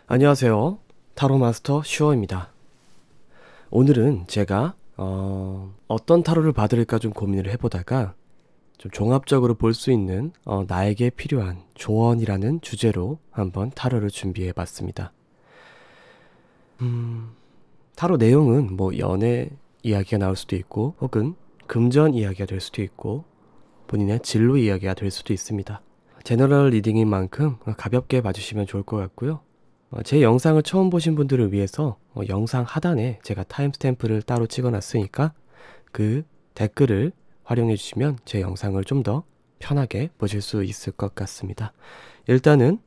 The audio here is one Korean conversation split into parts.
안녕하세요. 타로 마스터 슈어입니다. 오늘은 제가 어떤 타로를 받을까 좀 고민을 해보다가 좀 종합적으로 볼 수 있는 나에게 필요한 조언이라는 주제로 한번 타로를 준비해 봤습니다. 타로 내용은 뭐 연애 이야기가 나올 수도 있고 혹은 금전 이야기가 될 수도 있고 본인의 진로 이야기가 될 수도 있습니다. 제너럴 리딩인 만큼 가볍게 봐주시면 좋을 것 같고요. 제 영상을 처음 보신 분들을 위해서 영상 하단에 제가 타임스탬프를 따로 찍어 놨으니까 그 댓글을 활용해 주시면 제 영상을 좀 더 편하게 보실 수 있을 것 같습니다. 일단은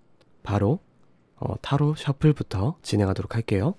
바로 타로 셔플부터 진행하도록 할게요.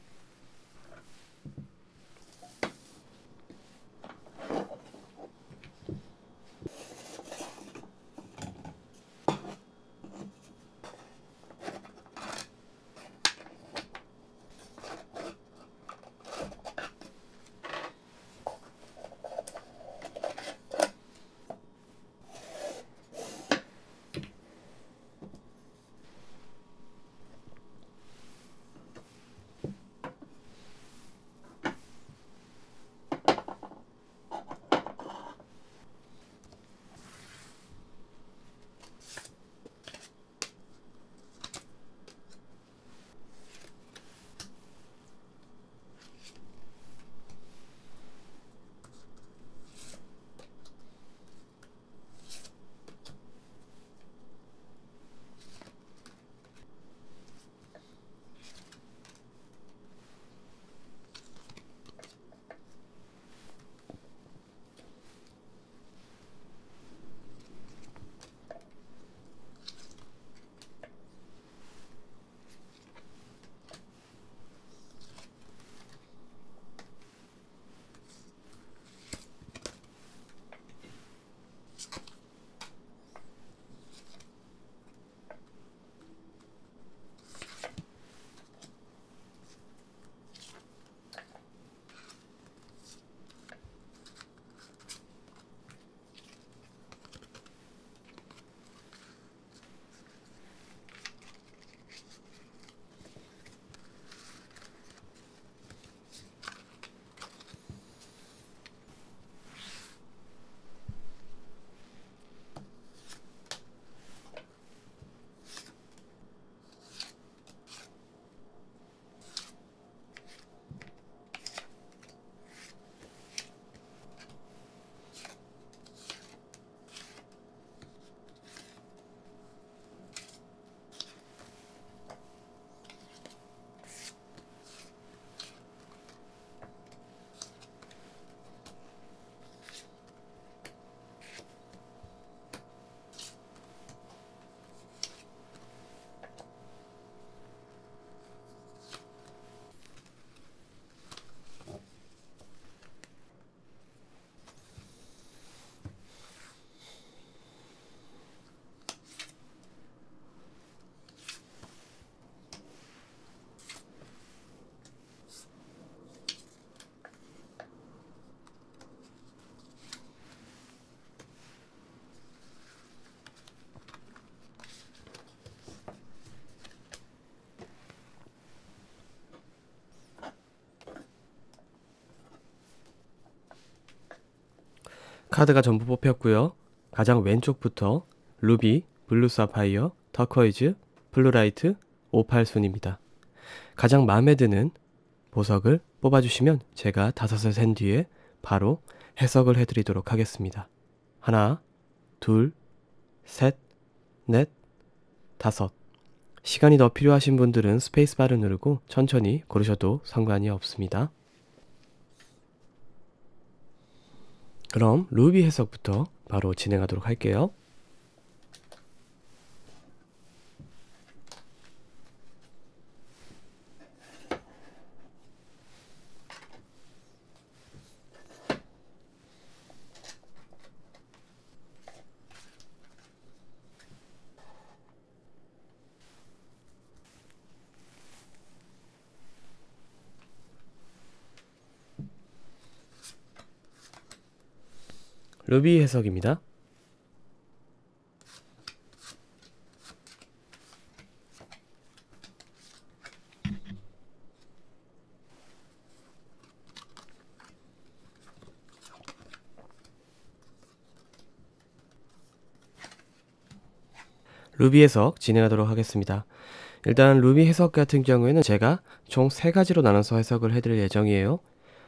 카드가 전부 뽑혔고요. 가장 왼쪽부터 루비, 블루 사파이어, 터커이즈, 블루라이트, 오팔순입니다. 가장 마음에 드는 보석을 뽑아주시면 제가 5을 센 뒤에 바로 해석을 해드리도록 하겠습니다. 하나, 둘, 셋, 넷, 5. 시간이 더 필요하신 분들은 스페이스바를 누르고 천천히 고르셔도 상관이 없습니다. 그럼 루비 해석부터 바로 진행하도록 할게요. 루비 해석입니다. 루비 해석 진행하도록 하겠습니다. 일단 루비 해석 같은 경우에는 제가 총 3가지로 나눠서 해석을 해드릴 예정이에요.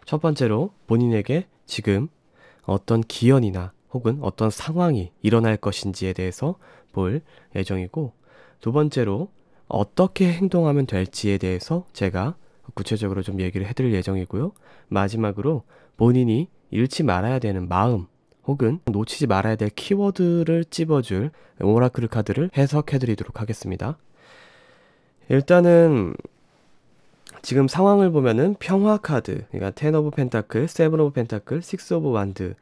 첫 번째로 본인에게 지금 어떤 기연이나 혹은 어떤 상황이 일어날 것인지에 대해서 볼 예정이고, 두 번째로 어떻게 행동하면 될지에 대해서 제가 구체적으로 좀 얘기를 해드릴 예정이고요. 마지막으로 본인이 잃지 말아야 되는 마음 혹은 놓치지 말아야 될 키워드를 찝어줄 오라클 카드를 해석해드리도록 하겠습니다. 일단은 지금 상황을 보면은 평화 카드, 그러니까 10 오브 펜타클, 7 오브 펜타클, 6 오브 완드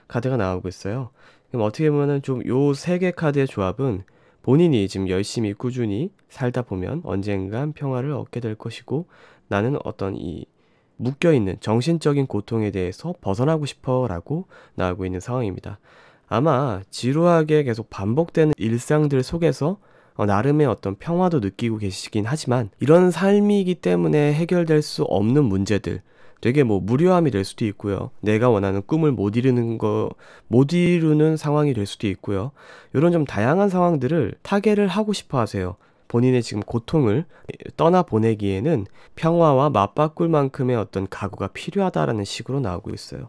카드가 나오고 있어요. 그럼 어떻게 보면은 좀 요 3개 카드의 조합은 본인이 지금 열심히 꾸준히 살다 보면 언젠간 평화를 얻게 될 것이고, 나는 어떤 이 묶여있는 정신적인 고통에 대해서 벗어나고 싶어 라고 나오고 있는 상황입니다. 아마 지루하게 계속 반복되는 일상들 속에서 나름의 어떤 평화도 느끼고 계시긴 하지만, 이런 삶이기 때문에 해결될 수 없는 문제들, 되게 뭐 무료함이 될 수도 있고요. 내가 원하는 꿈을 못 이루는 상황이 될 수도 있고요. 이런 좀 다양한 상황들을 타개를 하고 싶어 하세요. 본인의 지금 고통을 떠나보내기에는 평화와 맞바꿀 만큼의 어떤 각오가 필요하다라는 식으로 나오고 있어요.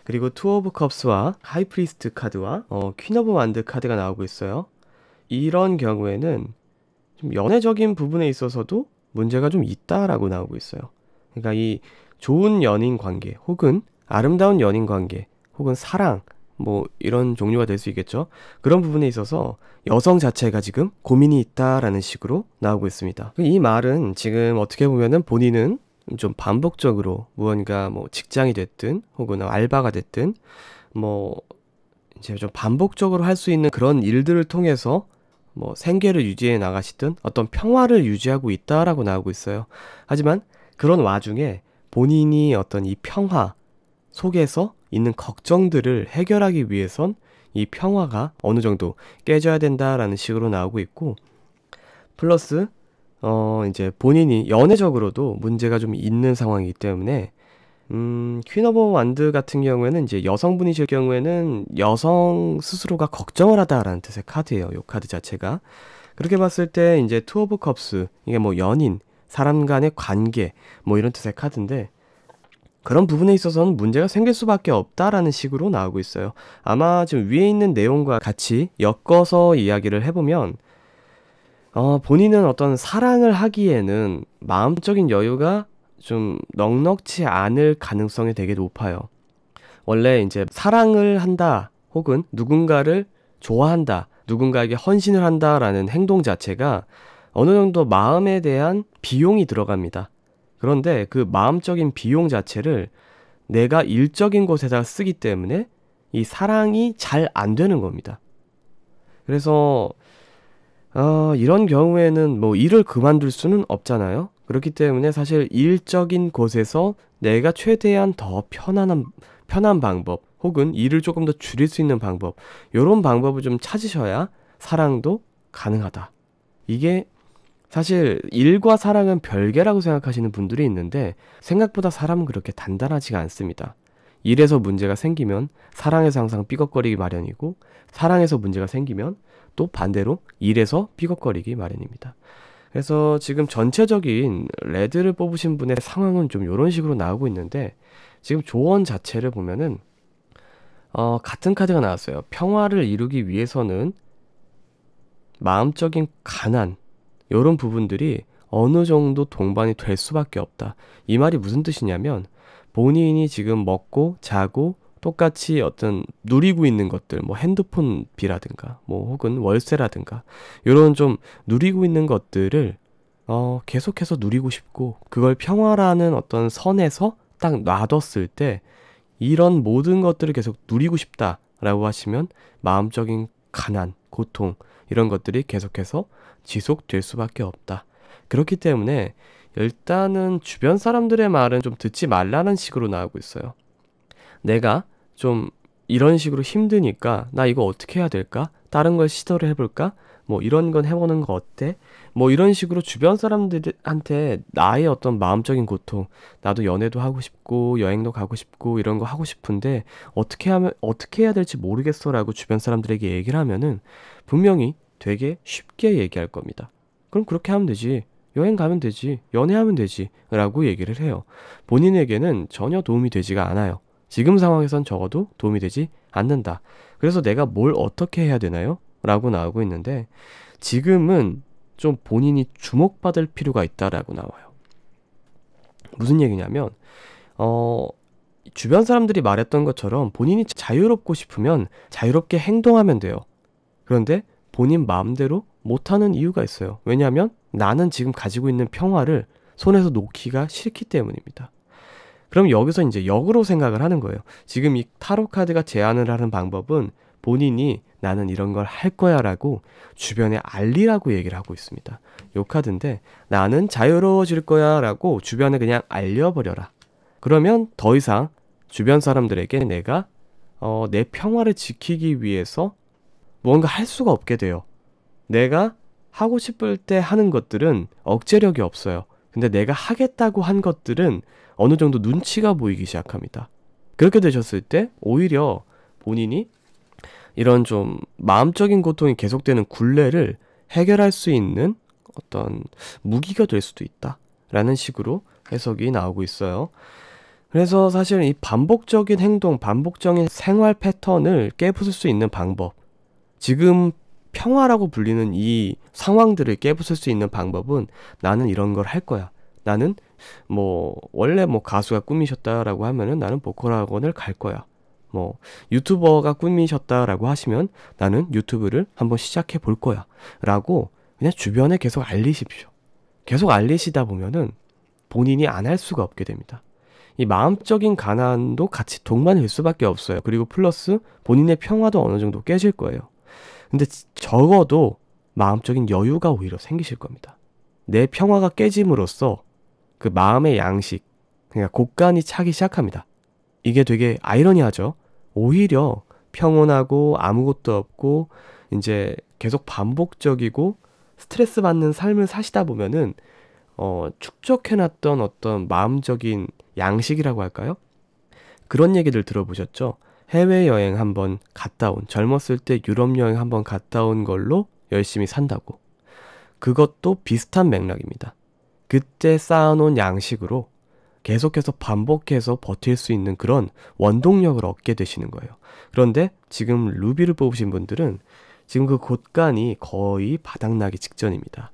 그리고 투 오브 컵스와 하이프리스트 카드와 퀸 오브 완드 카드가 나오고 있어요. 이런 경우에는 좀 연애적인 부분에 있어서도 문제가 좀 있다라고 나오고 있어요. 그러니까 이 좋은 연인 관계 혹은 아름다운 연인 관계 혹은 사랑, 뭐 이런 종류가 될 수 있겠죠. 그런 부분에 있어서 여성 자체가 지금 고민이 있다라는 식으로 나오고 있습니다. 이 말은 지금 어떻게 보면은 본인은 좀 반복적으로 무언가 뭐 직장이 됐든 혹은 알바가 됐든 뭐 이제 좀 반복적으로 할 수 있는 그런 일들을 통해서 뭐 생계를 유지해 나가시든 어떤 평화를 유지하고 있다라고 나오고 있어요. 하지만 그런 와중에 본인이 어떤 이 평화 속에서 있는 걱정들을 해결하기 위해선 이 평화가 어느 정도 깨져야 된다라는 식으로 나오고 있고, 플러스 이제 본인이 연애적으로도 문제가 좀 있는 상황이기 때문에 퀸 오브 완드 같은 경우에는 이제 여성분이실 경우에는 여성 스스로가 걱정을 하다라는 뜻의 카드예요. 이 카드 자체가. 그렇게 봤을 때 이제 투 오브 컵스, 이게 뭐 연인, 사람 간의 관계 뭐 이런 뜻의 카드인데, 그런 부분에 있어서는 문제가 생길 수밖에 없다라는 식으로 나오고 있어요. 아마 지금 위에 있는 내용과 같이 엮어서 이야기를 해보면 본인은 어떤 사랑을 하기에는 마음적인 여유가 좀 넉넉지 않을 가능성이 되게 높아요. 원래 이제 사랑을 한다 혹은 누군가를 좋아한다, 누군가에게 헌신을 한다라는 행동 자체가 어느 정도 마음에 대한 비용이 들어갑니다. 그런데 그 마음적인 비용 자체를 내가 일적인 곳에다 쓰기 때문에 이 사랑이 잘 안 되는 겁니다. 그래서 이런 경우에는 뭐 일을 그만둘 수는 없잖아요. 그렇기 때문에 사실 일적인 곳에서 내가 최대한 더 편한 방법 혹은 일을 조금 더 줄일 수 있는 방법, 이런 방법을 좀 찾으셔야 사랑도 가능하다. 이게 사실 일과 사랑은 별개라고 생각하시는 분들이 있는데, 생각보다 사람은 그렇게 단단하지가 않습니다. 일에서 문제가 생기면 사랑에서 항상 삐걱거리기 마련이고, 사랑에서 문제가 생기면 또 반대로 일에서 삐걱거리기 마련입니다. 그래서 지금 전체적인 레드를 뽑으신 분의 상황은 좀 이런 식으로 나오고 있는데, 지금 조언 자체를 보면은 같은 카드가 나왔어요. 평화를 이루기 위해서는 마음적인 가난, 이런 부분들이 어느 정도 동반이 될 수밖에 없다. 이 말이 무슨 뜻이냐면, 본인이 지금 먹고 자고 똑같이 어떤 누리고 있는 것들, 뭐 핸드폰 비라든가 뭐 혹은 월세라든가 이런 좀 누리고 있는 것들을 계속해서 누리고 싶고, 그걸 평화라는 어떤 선에서 딱 놔뒀을 때 이런 모든 것들을 계속 누리고 싶다라고 하시면 마음적인 가난, 고통, 이런 것들이 계속해서 지속될 수밖에 없다. 그렇기 때문에 일단은 주변 사람들의 말은 좀 듣지 말라는 식으로 나오고 있어요. 내가 좀 이런 식으로 힘드니까 나 이거 어떻게 해야 될까? 다른 걸 시도를 해볼까? 뭐 이런 건 해보는 거 어때? 뭐 이런 식으로 주변 사람들한테 나의 어떤 마음적인 고통, 나도 연애도 하고 싶고 여행도 가고 싶고 이런 거 하고 싶은데 어떻게 해야 될지 모르겠어라고 주변 사람들에게 얘기를 하면은 분명히 되게 쉽게 얘기할 겁니다. 그럼 그렇게 하면 되지. 여행 가면 되지. 연애하면 되지. 라고 얘기를 해요. 본인에게는 전혀 도움이 되지가 않아요. 지금 상황에선 적어도 도움이 되지 않는다. 그래서 내가 뭘 어떻게 해야 되나요? 라고 나오고 있는데 지금은 좀 본인이 주목받을 필요가 있다라고 나와요. 무슨 얘기냐면 주변 사람들이 말했던 것처럼 본인이 자유롭고 싶으면 자유롭게 행동하면 돼요. 그런데 본인 마음대로 못하는 이유가 있어요. 왜냐하면 나는 지금 가지고 있는 평화를 손에서 놓기가 싫기 때문입니다. 그럼 여기서 이제 역으로 생각을 하는 거예요. 지금 이 타로 카드가 제안을 하는 방법은 본인이 나는 이런 걸 할 거야 라고 주변에 알리라고 얘기를 하고 있습니다. 요 카드인데 나는 자유로워질 거야 라고 주변에 그냥 알려버려라. 그러면 더 이상 주변 사람들에게 내가 내 평화를 지키기 위해서 무언가 할 수가 없게 돼요. 내가 하고 싶을 때 하는 것들은 억제력이 없어요. 근데 내가 하겠다고 한 것들은 어느 정도 눈치가 보이기 시작합니다. 그렇게 되셨을 때 오히려 본인이 이런 좀 마음적인 고통이 계속되는 굴레를 해결할 수 있는 어떤 무기가 될 수도 있다라는 식으로 해석이 나오고 있어요. 그래서 사실 이 반복적인 행동, 반복적인 생활 패턴을 깨부술 수 있는 방법, 지금 평화라고 불리는 이 상황들을 깨부술 수 있는 방법은 나는 이런 걸 할 거야. 나는 원래 가수가 꿈이셨다라고 하면은 나는 보컬 학원을 갈 거야. 유튜버가 꿈이셨다라고 하시면 나는 유튜브를 한번 시작해 볼 거야. 라고 그냥 주변에 계속 알리십시오. 계속 알리시다 보면은 본인이 안 할 수가 없게 됩니다. 이 마음적인 가난도 같이 동반일 수밖에 없어요. 그리고 플러스 본인의 평화도 어느 정도 깨질 거예요. 근데 적어도 마음적인 여유가 오히려 생기실 겁니다. 내 평화가 깨짐으로써 그 마음의 양식, 그러니까 곡간이 차기 시작합니다. 이게 되게 아이러니하죠. 오히려 평온하고 아무것도 없고 이제 계속 반복적이고 스트레스 받는 삶을 사시다 보면은 축적해놨던 어떤 마음적인 양식이라고 할까요? 그런 얘기들 들어보셨죠? 해외여행 한번 갔다 온, 젊었을 때 유럽 여행 한번 갔다 온 걸로 열심히 산다고. 그것도 비슷한 맥락입니다. 그때 쌓아놓은 양식으로 계속해서 반복해서 버틸 수 있는 그런 원동력을 얻게 되시는 거예요. 그런데 지금 루비를 뽑으신 분들은 지금 그 곳간이 거의 바닥나기 직전입니다.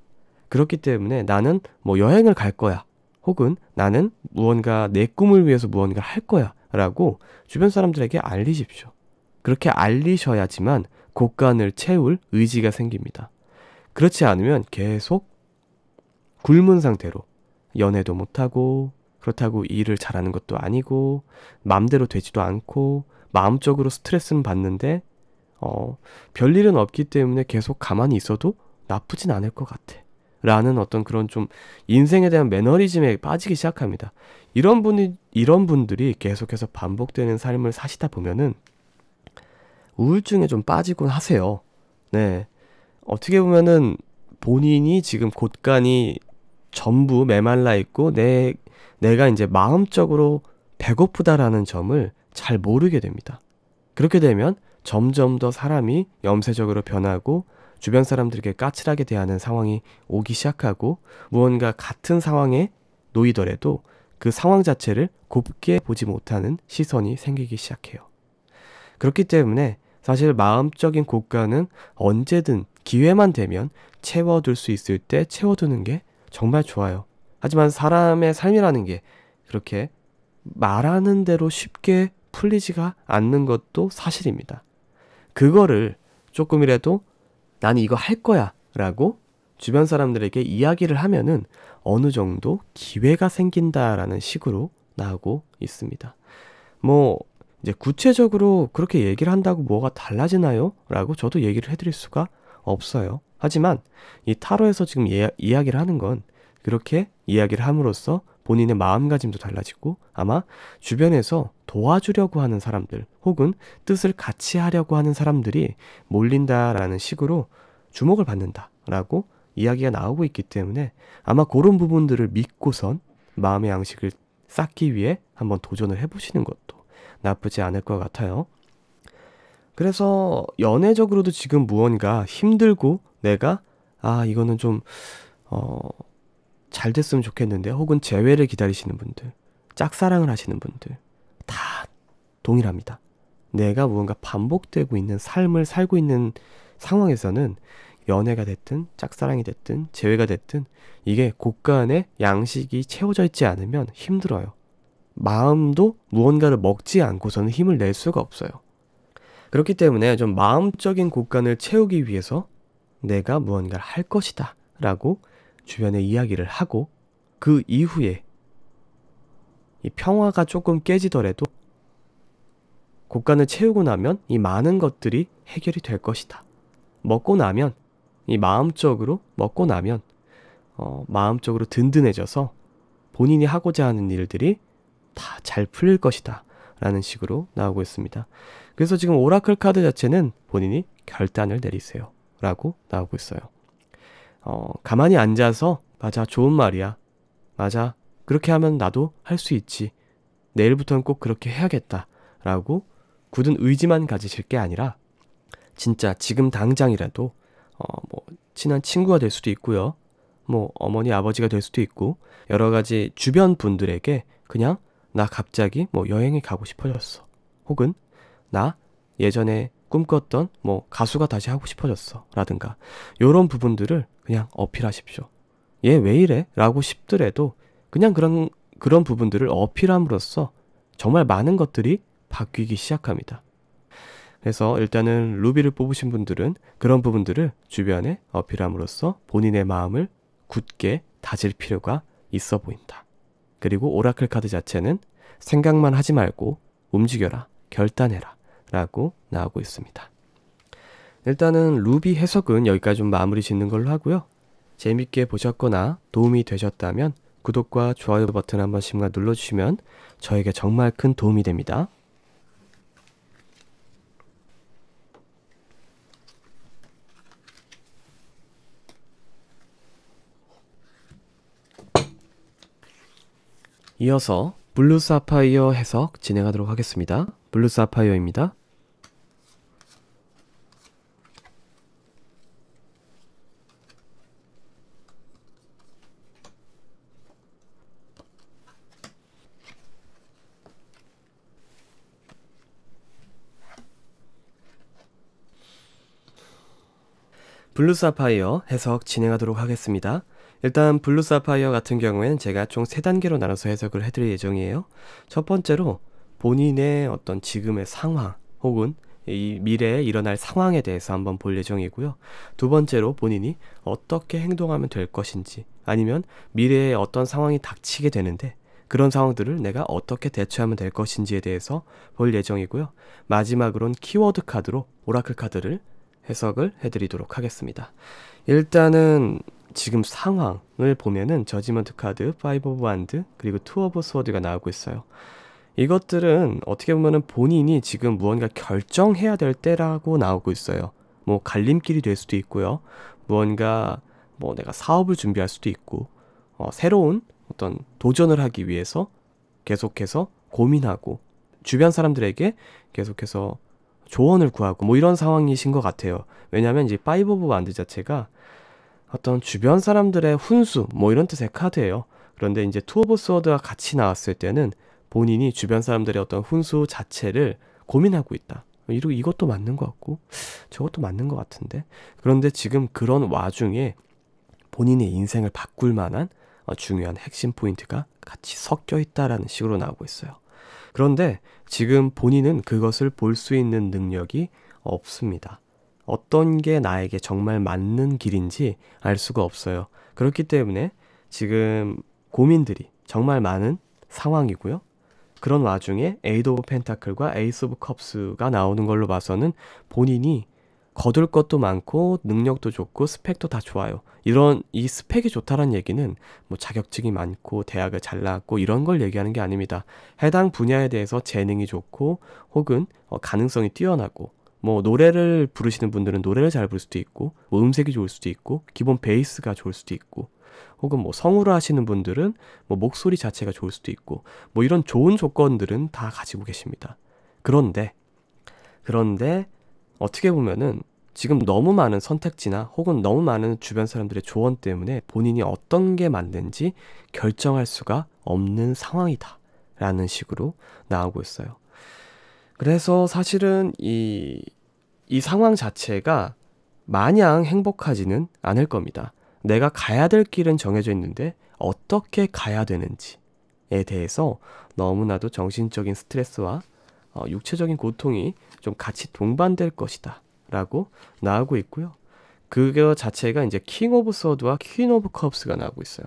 그렇기 때문에 나는 여행을 갈 거야. 혹은 나는 무언가 내 꿈을 위해서 무언가 할 거야. 라고 주변 사람들에게 알리십시오. 그렇게 알리셔야지만 곳간을 채울 의지가 생깁니다. 그렇지 않으면 계속 굶은 상태로 연애도 못하고 그렇다고 일을 잘하는 것도 아니고 마음대로 되지도 않고 마음적으로 스트레스는 받는데 별일은 없기 때문에 계속 가만히 있어도 나쁘진 않을 것 같아 라는 어떤 그런 좀 인생에 대한 매너리즘에 빠지기 시작합니다. 이런 분들이 계속해서 반복되는 삶을 사시다 보면은 우울증에 좀 빠지곤 하세요. 네. 어떻게 보면은 본인이 지금 곳간이 전부 메말라 있고 내가 이제 마음적으로 배고프다라는 점을 잘 모르게 됩니다. 그렇게 되면 점점 더 사람이 염세적으로 변하고 주변 사람들에게 까칠하게 대하는 상황이 오기 시작하고 무언가 같은 상황에 놓이더라도 그 상황 자체를 곱게 보지 못하는 시선이 생기기 시작해요. 그렇기 때문에 사실 마음적인 곳간은 언제든 기회만 되면 채워둘 수 있을 때 채워두는 게 정말 좋아요. 하지만 사람의 삶이라는 게 그렇게 말하는 대로 쉽게 풀리지가 않는 것도 사실입니다. 그거를 조금이라도 난 이거 할 거야 라고 주변 사람들에게 이야기를 하면은 어느 정도 기회가 생긴다라는 식으로 나오고 있습니다. 이제 구체적으로 그렇게 얘기를 한다고 뭐가 달라지나요? 라고 저도 얘기를 해드릴 수가 없어요. 하지만 이 타로에서 지금 이야기를 하는 건 그렇게 이야기를 함으로써 본인의 마음가짐도 달라지고 아마 주변에서 도와주려고 하는 사람들 혹은 뜻을 같이 하려고 하는 사람들이 몰린다라는 식으로 주목을 받는다라고 이야기가 나오고 있기 때문에 아마 그런 부분들을 믿고선 마음의 양식을 쌓기 위해 한번 도전을 해보시는 것도 나쁘지 않을 것 같아요. 그래서 연애적으로도 지금 무언가 힘들고 내가 이거는 좀 잘 됐으면 좋겠는데, 혹은 재회를 기다리시는 분들, 짝사랑을 하시는 분들 다 동일합니다. 내가 무언가 반복되고 있는 삶을 살고 있는 상황에서는 연애가 됐든 짝사랑이 됐든 재회가 됐든 이게 곳간에 양식이 채워져 있지 않으면 힘들어요. 마음도 무언가를 먹지 않고서는 힘을 낼 수가 없어요. 그렇기 때문에 좀 마음적인 곳간을 채우기 위해서 내가 무언가를 할 것이다 라고 주변에 이야기를 하고, 그 이후에 이 평화가 조금 깨지더라도 곳간을 채우고 나면 이 많은 것들이 해결이 될 것이다. 먹고 나면, 이 마음적으로 먹고 나면 마음적으로 든든해져서 본인이 하고자 하는 일들이 다 잘 풀릴 것이다 라는 식으로 나오고 있습니다. 그래서 지금 오라클 카드 자체는 본인이 결단을 내리세요 라고 나오고 있어요. 가만히 앉아서 맞아, 좋은 말이야, 맞아, 그렇게 하면 나도 할 수 있지, 내일부터는 꼭 그렇게 해야겠다 라고 굳은 의지만 가지실 게 아니라 진짜 지금 당장이라도 친한 친구가 될 수도 있고요, 어머니 아버지가 될 수도 있고, 여러 가지 주변 분들에게 그냥 나 갑자기 여행에 가고 싶어졌어, 혹은 나 예전에 꿈꿨던 가수가 다시 하고 싶어졌어 라든가, 요런 부분들을 그냥 어필하십시오. 얘 왜 이래? 라고 싶더라도 그냥 그런 부분들을 어필함으로써 정말 많은 것들이 바뀌기 시작합니다. 그래서 일단은 루비를 뽑으신 분들은 그런 부분들을 주변에 어필함으로써 본인의 마음을 굳게 다질 필요가 있어 보인다. 그리고 오라클 카드 자체는 생각만 하지 말고 움직여라, 결단해라 라고 나오고 있습니다. 일단은 루비 해석은 여기까지 좀 마무리 짓는 걸로 하고요. 재밌게 보셨거나 도움이 되셨다면 구독과 좋아요 버튼 한 번씩만 눌러주시면 저에게 정말 큰 도움이 됩니다. 이어서 블루 사파이어 해석 진행하도록 하겠습니다. 블루 사파이어입니다. 블루 사파이어 해석 진행하도록 하겠습니다. 일단 블루 사파이어 같은 경우에는 제가 총 3단계로 나눠서 해석을 해드릴 예정이에요. 첫 번째로 본인의 어떤 지금의 상황 혹은 이 미래에 일어날 상황에 대해서 한번 볼 예정이고요. 두 번째로 본인이 어떻게 행동하면 될 것인지, 아니면 미래에 어떤 상황이 닥치게 되는데 그런 상황들을 내가 어떻게 대처하면 될 것인지에 대해서 볼 예정이고요. 마지막으로는 키워드 카드로 오라클 카드를 해석을 해드리도록 하겠습니다. 일단은 지금 상황을 보면은 저지먼트 카드, 5 오브 완드, 그리고 2 오브 스워드가 나오고 있어요. 이것들은 어떻게 보면은 본인이 지금 무언가 결정해야 될 때라고 나오고 있어요. 갈림길이 될 수도 있고요. 무언가 내가 사업을 준비할 수도 있고, 새로운 어떤 도전을 하기 위해서 계속해서 고민하고 주변 사람들에게 계속해서 조언을 구하고 이런 상황이신 것 같아요. 왜냐하면 이제 5 오브 완드 자체가 어떤 주변 사람들의 훈수 이런 뜻의 카드예요. 그런데 이제 2 오브 스워드가 같이 나왔을 때는 본인이 주변 사람들의 어떤 훈수 자체를 고민하고 있다. 이것도 맞는 것 같고 저것도 맞는 것 같은데, 그런데 지금 그런 와중에 본인의 인생을 바꿀 만한 중요한 핵심 포인트가 같이 섞여 있다라는 식으로 나오고 있어요. 그런데 지금 본인은 그것을 볼 수 있는 능력이 없습니다. 어떤 게 나에게 정말 맞는 길인지 알 수가 없어요. 그렇기 때문에 지금 고민들이 정말 많은 상황이고요. 그런 와중에 에이드 오브 펜타클과 에이스 오브 컵스가 나오는 걸로 봐서는 본인이 거둘 것도 많고 능력도 좋고 스펙도 다 좋아요. 이 스펙이 좋다는 얘기는 자격증이 많고 대학을 잘 나왔고 이런 걸 얘기하는 게 아닙니다. 해당 분야에 대해서 재능이 좋고 혹은 가능성이 뛰어나고, 노래를 부르시는 분들은 노래를 잘 부를 수도 있고, 음색이 좋을 수도 있고, 기본 베이스가 좋을 수도 있고, 혹은 성우를 하시는 분들은 목소리 자체가 좋을 수도 있고, 이런 좋은 조건들은 다 가지고 계십니다. 그런데 어떻게 보면은 지금 너무 많은 선택지나 혹은 너무 많은 주변 사람들의 조언 때문에 본인이 어떤 게 맞는지 결정할 수가 없는 상황이다 라는 식으로 나오고 있어요. 그래서 사실은 이 상황 자체가 마냥 행복하지는 않을 겁니다. 내가 가야 될 길은 정해져 있는데 어떻게 가야 되는지에 대해서 너무나도 정신적인 스트레스와 육체적인 고통이 좀 같이 동반될 것이다 라고 나오고 있고요. 그거 자체가 이제 킹 오브 서드와 퀸 오브 컵스가 나오고 있어요.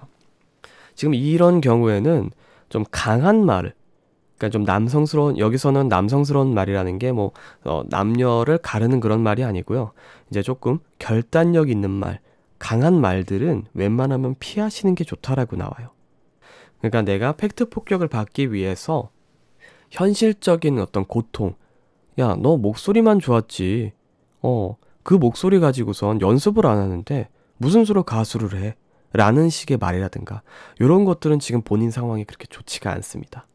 지금 이런 경우에는 좀 강한 말을, 그러니까 좀 남성스러운, 여기서는 남성스러운 말이라는 게 뭐 남녀를 가르는 그런 말이 아니고요. 이제 조금 결단력 있는 말, 강한 말들은 웬만하면 피하시는 게 좋다라고 나와요. 그러니까 내가 팩트 폭격을 받기 위해서 현실적인 어떤 고통, 야, 너 목소리만 좋았지. 그 목소리 가지고선 연습을 안 하는데 무슨 수로 가수를 해? 라는 식의 말이라든가 이런 것들은 지금 본인 상황이 그렇게 좋지가 않습니다.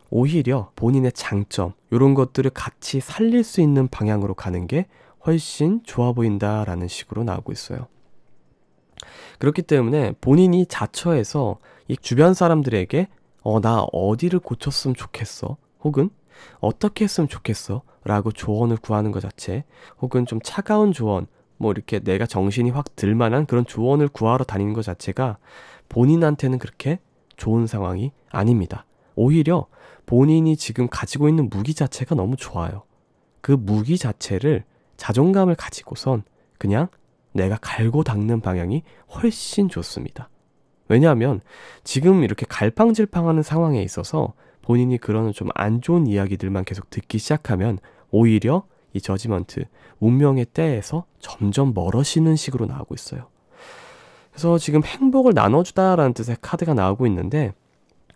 오히려 본인의 장점 이런 것들을 같이 살릴 수 있는 방향으로 가는 게 훨씬 좋아 보인다라는 식으로 나오고 있어요. 그렇기 때문에 본인이 자처해서 이 주변 사람들에게 나 어디를 고쳤으면 좋겠어 혹은 어떻게 했으면 좋겠어 라고 조언을 구하는 것 자체, 혹은 좀 차가운 조언, 뭐 이렇게 내가 정신이 확 들만한 그런 조언을 구하러 다니는 것 자체가 본인한테는 그렇게 좋은 상황이 아닙니다. 오히려 본인이 지금 가지고 있는 무기 자체가 너무 좋아요. 그 무기 자체를, 자존감을 가지고선 그냥 내가 갈고 닦는 방향이 훨씬 좋습니다. 왜냐하면 지금 이렇게 갈팡질팡하는 상황에 있어서 본인이 그런 좀 안 좋은 이야기들만 계속 듣기 시작하면 오히려 이 저지먼트, 운명의 때에서 점점 멀어지는 식으로 나오고 있어요. 그래서 지금 행복을 나눠주다라는 뜻의 카드가 나오고 있는데,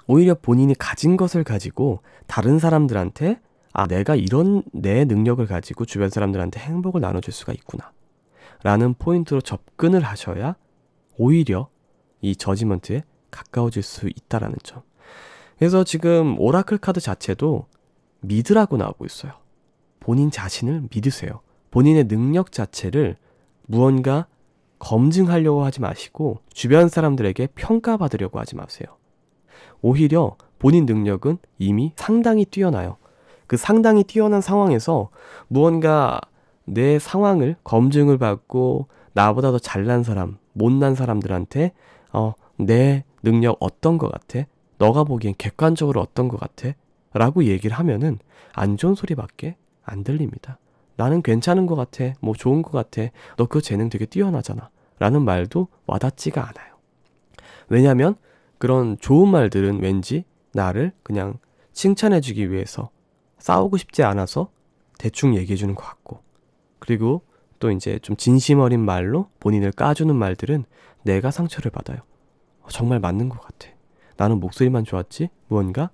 오히려 본인이 가진 것을 가지고 다른 사람들한테 내가 이런 내 능력을 가지고 주변 사람들한테 행복을 나눠줄 수가 있구나 라는 포인트로 접근을 하셔야 오히려 이 저지먼트에 가까워질 수 있다라는 점. 그래서 지금 오라클 카드 자체도 믿으라고 나오고 있어요. 본인 자신을 믿으세요. 본인의 능력 자체를 무언가 검증하려고 하지 마시고 주변 사람들에게 평가받으려고 하지 마세요. 오히려 본인 능력은 이미 상당히 뛰어나요. 그 상당히 뛰어난 상황에서 무언가 내 상황을 검증을 받고 나보다 더 잘난 사람, 못난 사람들한테 내 능력 어떤 것 같아? 너가 보기엔 객관적으로 어떤 것 같아? 라고 얘기를 하면은 안 좋은 소리밖에 안 들립니다. 나는 괜찮은 것 같아. 뭐 좋은 것 같아. 너 그 재능 되게 뛰어나잖아. 라는 말도 와닿지가 않아요. 왜냐하면 그런 좋은 말들은 왠지 나를 그냥 칭찬해주기 위해서, 싸우고 싶지 않아서 대충 얘기해주는 것 같고, 그리고 또 이제 좀 진심 어린 말로 본인을 까주는 말들은 내가 상처를 받아요. 정말 맞는 것 같아. 나는 목소리만 좋았지 무언가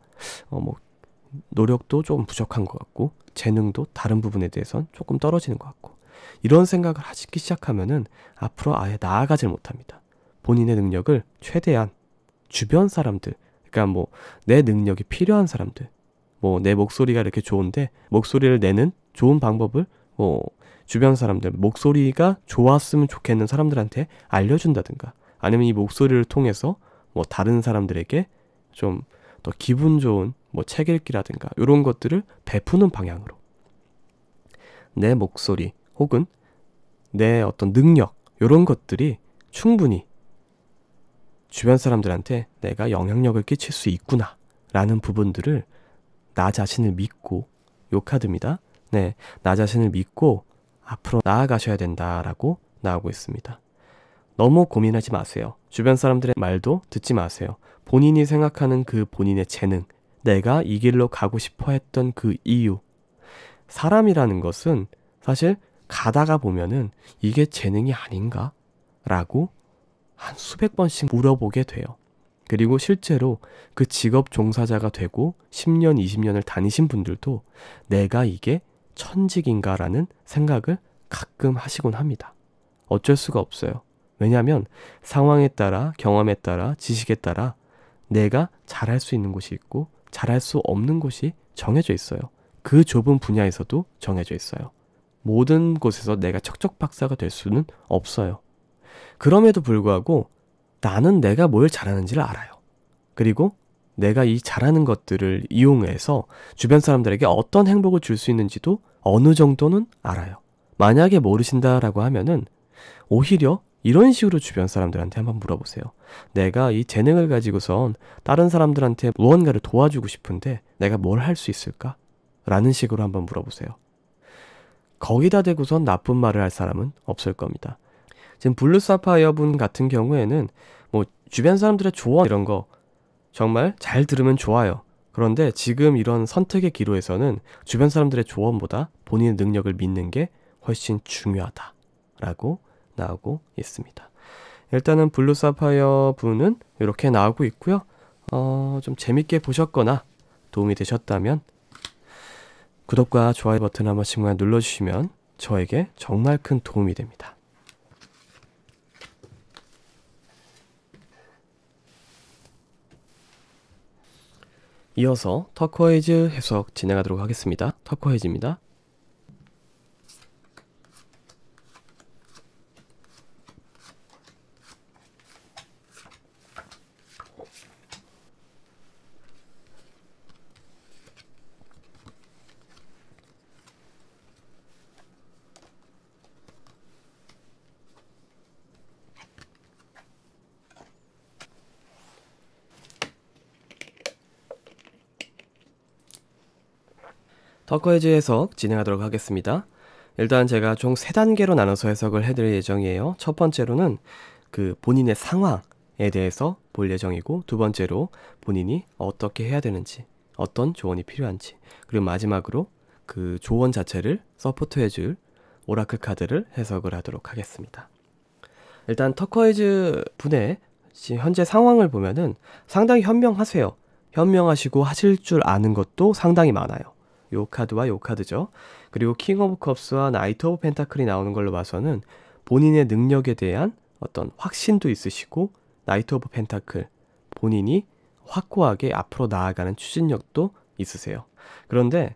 노력도 조금 부족한 것 같고 재능도 다른 부분에 대해서는 조금 떨어지는 것 같고, 이런 생각을 하시기 시작하면은 앞으로 아예 나아가질 못합니다. 본인의 능력을 최대한 주변 사람들, 그러니까 내 능력이 필요한 사람들, 내 목소리가 이렇게 좋은데 목소리를 내는 좋은 방법을 주변 사람들, 목소리가 좋았으면 좋겠는 사람들한테 알려준다든가, 아니면 이 목소리를 통해서 다른 사람들에게 좀 더 기분 좋은 책 읽기라든가 이런 것들을 베푸는 방향으로 내 목소리 혹은 내 어떤 능력 이런 것들이 충분히 주변 사람들한테 내가 영향력을 끼칠 수 있구나 라는 부분들을 나 자신을 믿고, 요 카드입니다. 네, 나 자신을 믿고 앞으로 나아가셔야 된다라고 나오고 있습니다. 너무 고민하지 마세요. 주변 사람들의 말도 듣지 마세요. 본인이 생각하는 그 본인의 재능, 내가 이 길로 가고 싶어 했던 그 이유. 사람이라는 것은 사실 가다가 보면은 이게 재능이 아닌가? 라고 한 수백 번씩 물어보게 돼요. 그리고 실제로 그 직업 종사자가 되고 10년, 20년을 다니신 분들도 내가 이게 천직인가라는 생각을 가끔 하시곤 합니다. 어쩔 수가 없어요. 왜냐하면 상황에 따라, 경험에 따라, 지식에 따라 내가 잘할 수 있는 곳이 있고 잘할 수 없는 곳이 정해져 있어요. 그 좁은 분야에서도 정해져 있어요. 모든 곳에서 내가 척척박사가 될 수는 없어요. 그럼에도 불구하고 나는 내가 뭘 잘하는지를 알아요. 그리고 내가 이 잘하는 것들을 이용해서 주변 사람들에게 어떤 행복을 줄 수 있는지도 어느 정도는 알아요. 만약에 모르신다라고 하면은 오히려 이런 식으로 주변 사람들한테 한번 물어보세요. 내가 이 재능을 가지고선 다른 사람들한테 무언가를 도와주고 싶은데 내가 뭘 할 수 있을까? 라는 식으로 한번 물어보세요. 거기다 대고선 나쁜 말을 할 사람은 없을 겁니다. 지금 블루사파이어 분 같은 경우에는 뭐 주변 사람들의 조언 이런 거 정말 잘 들으면 좋아요. 그런데 지금 이런 선택의 기로에서는 주변 사람들의 조언보다 본인의 능력을 믿는 게 훨씬 중요하다라고 나오고 있습니다. 일단은 블루사파이어 분은 이렇게 나오고 있고요. 좀 재밌게 보셨거나 도움이 되셨다면 구독과 좋아요 버튼 한 번씩만 눌러주시면 저에게 정말 큰 도움이 됩니다. 이어서 터코이즈 해석 진행하도록 하겠습니다. 터코이즈입니다. 터코이즈 해석 진행하도록 하겠습니다. 일단 제가 총 3단계로 나눠서 해석을 해드릴 예정이에요. 첫 번째로는 그 본인의 상황에 대해서 볼 예정이고, 두 번째로 본인이 어떻게 해야 되는지, 어떤 조언이 필요한지, 그리고 마지막으로 그 조언 자체를 서포트해줄 오라클 카드를 해석을 하도록 하겠습니다. 일단 터코이즈 분의 현재 상황을 보면은 상당히 현명하세요. 현명하시고 하실 줄 아는 것도 상당히 많아요. 요 카드와 요 카드죠. 그리고 킹 오브 컵스와 나이트 오브 펜타클이 나오는 걸로 봐서는 본인의 능력에 대한 어떤 확신도 있으시고, 나이트 오브 펜타클, 본인이 확고하게 앞으로 나아가는 추진력도 있으세요. 그런데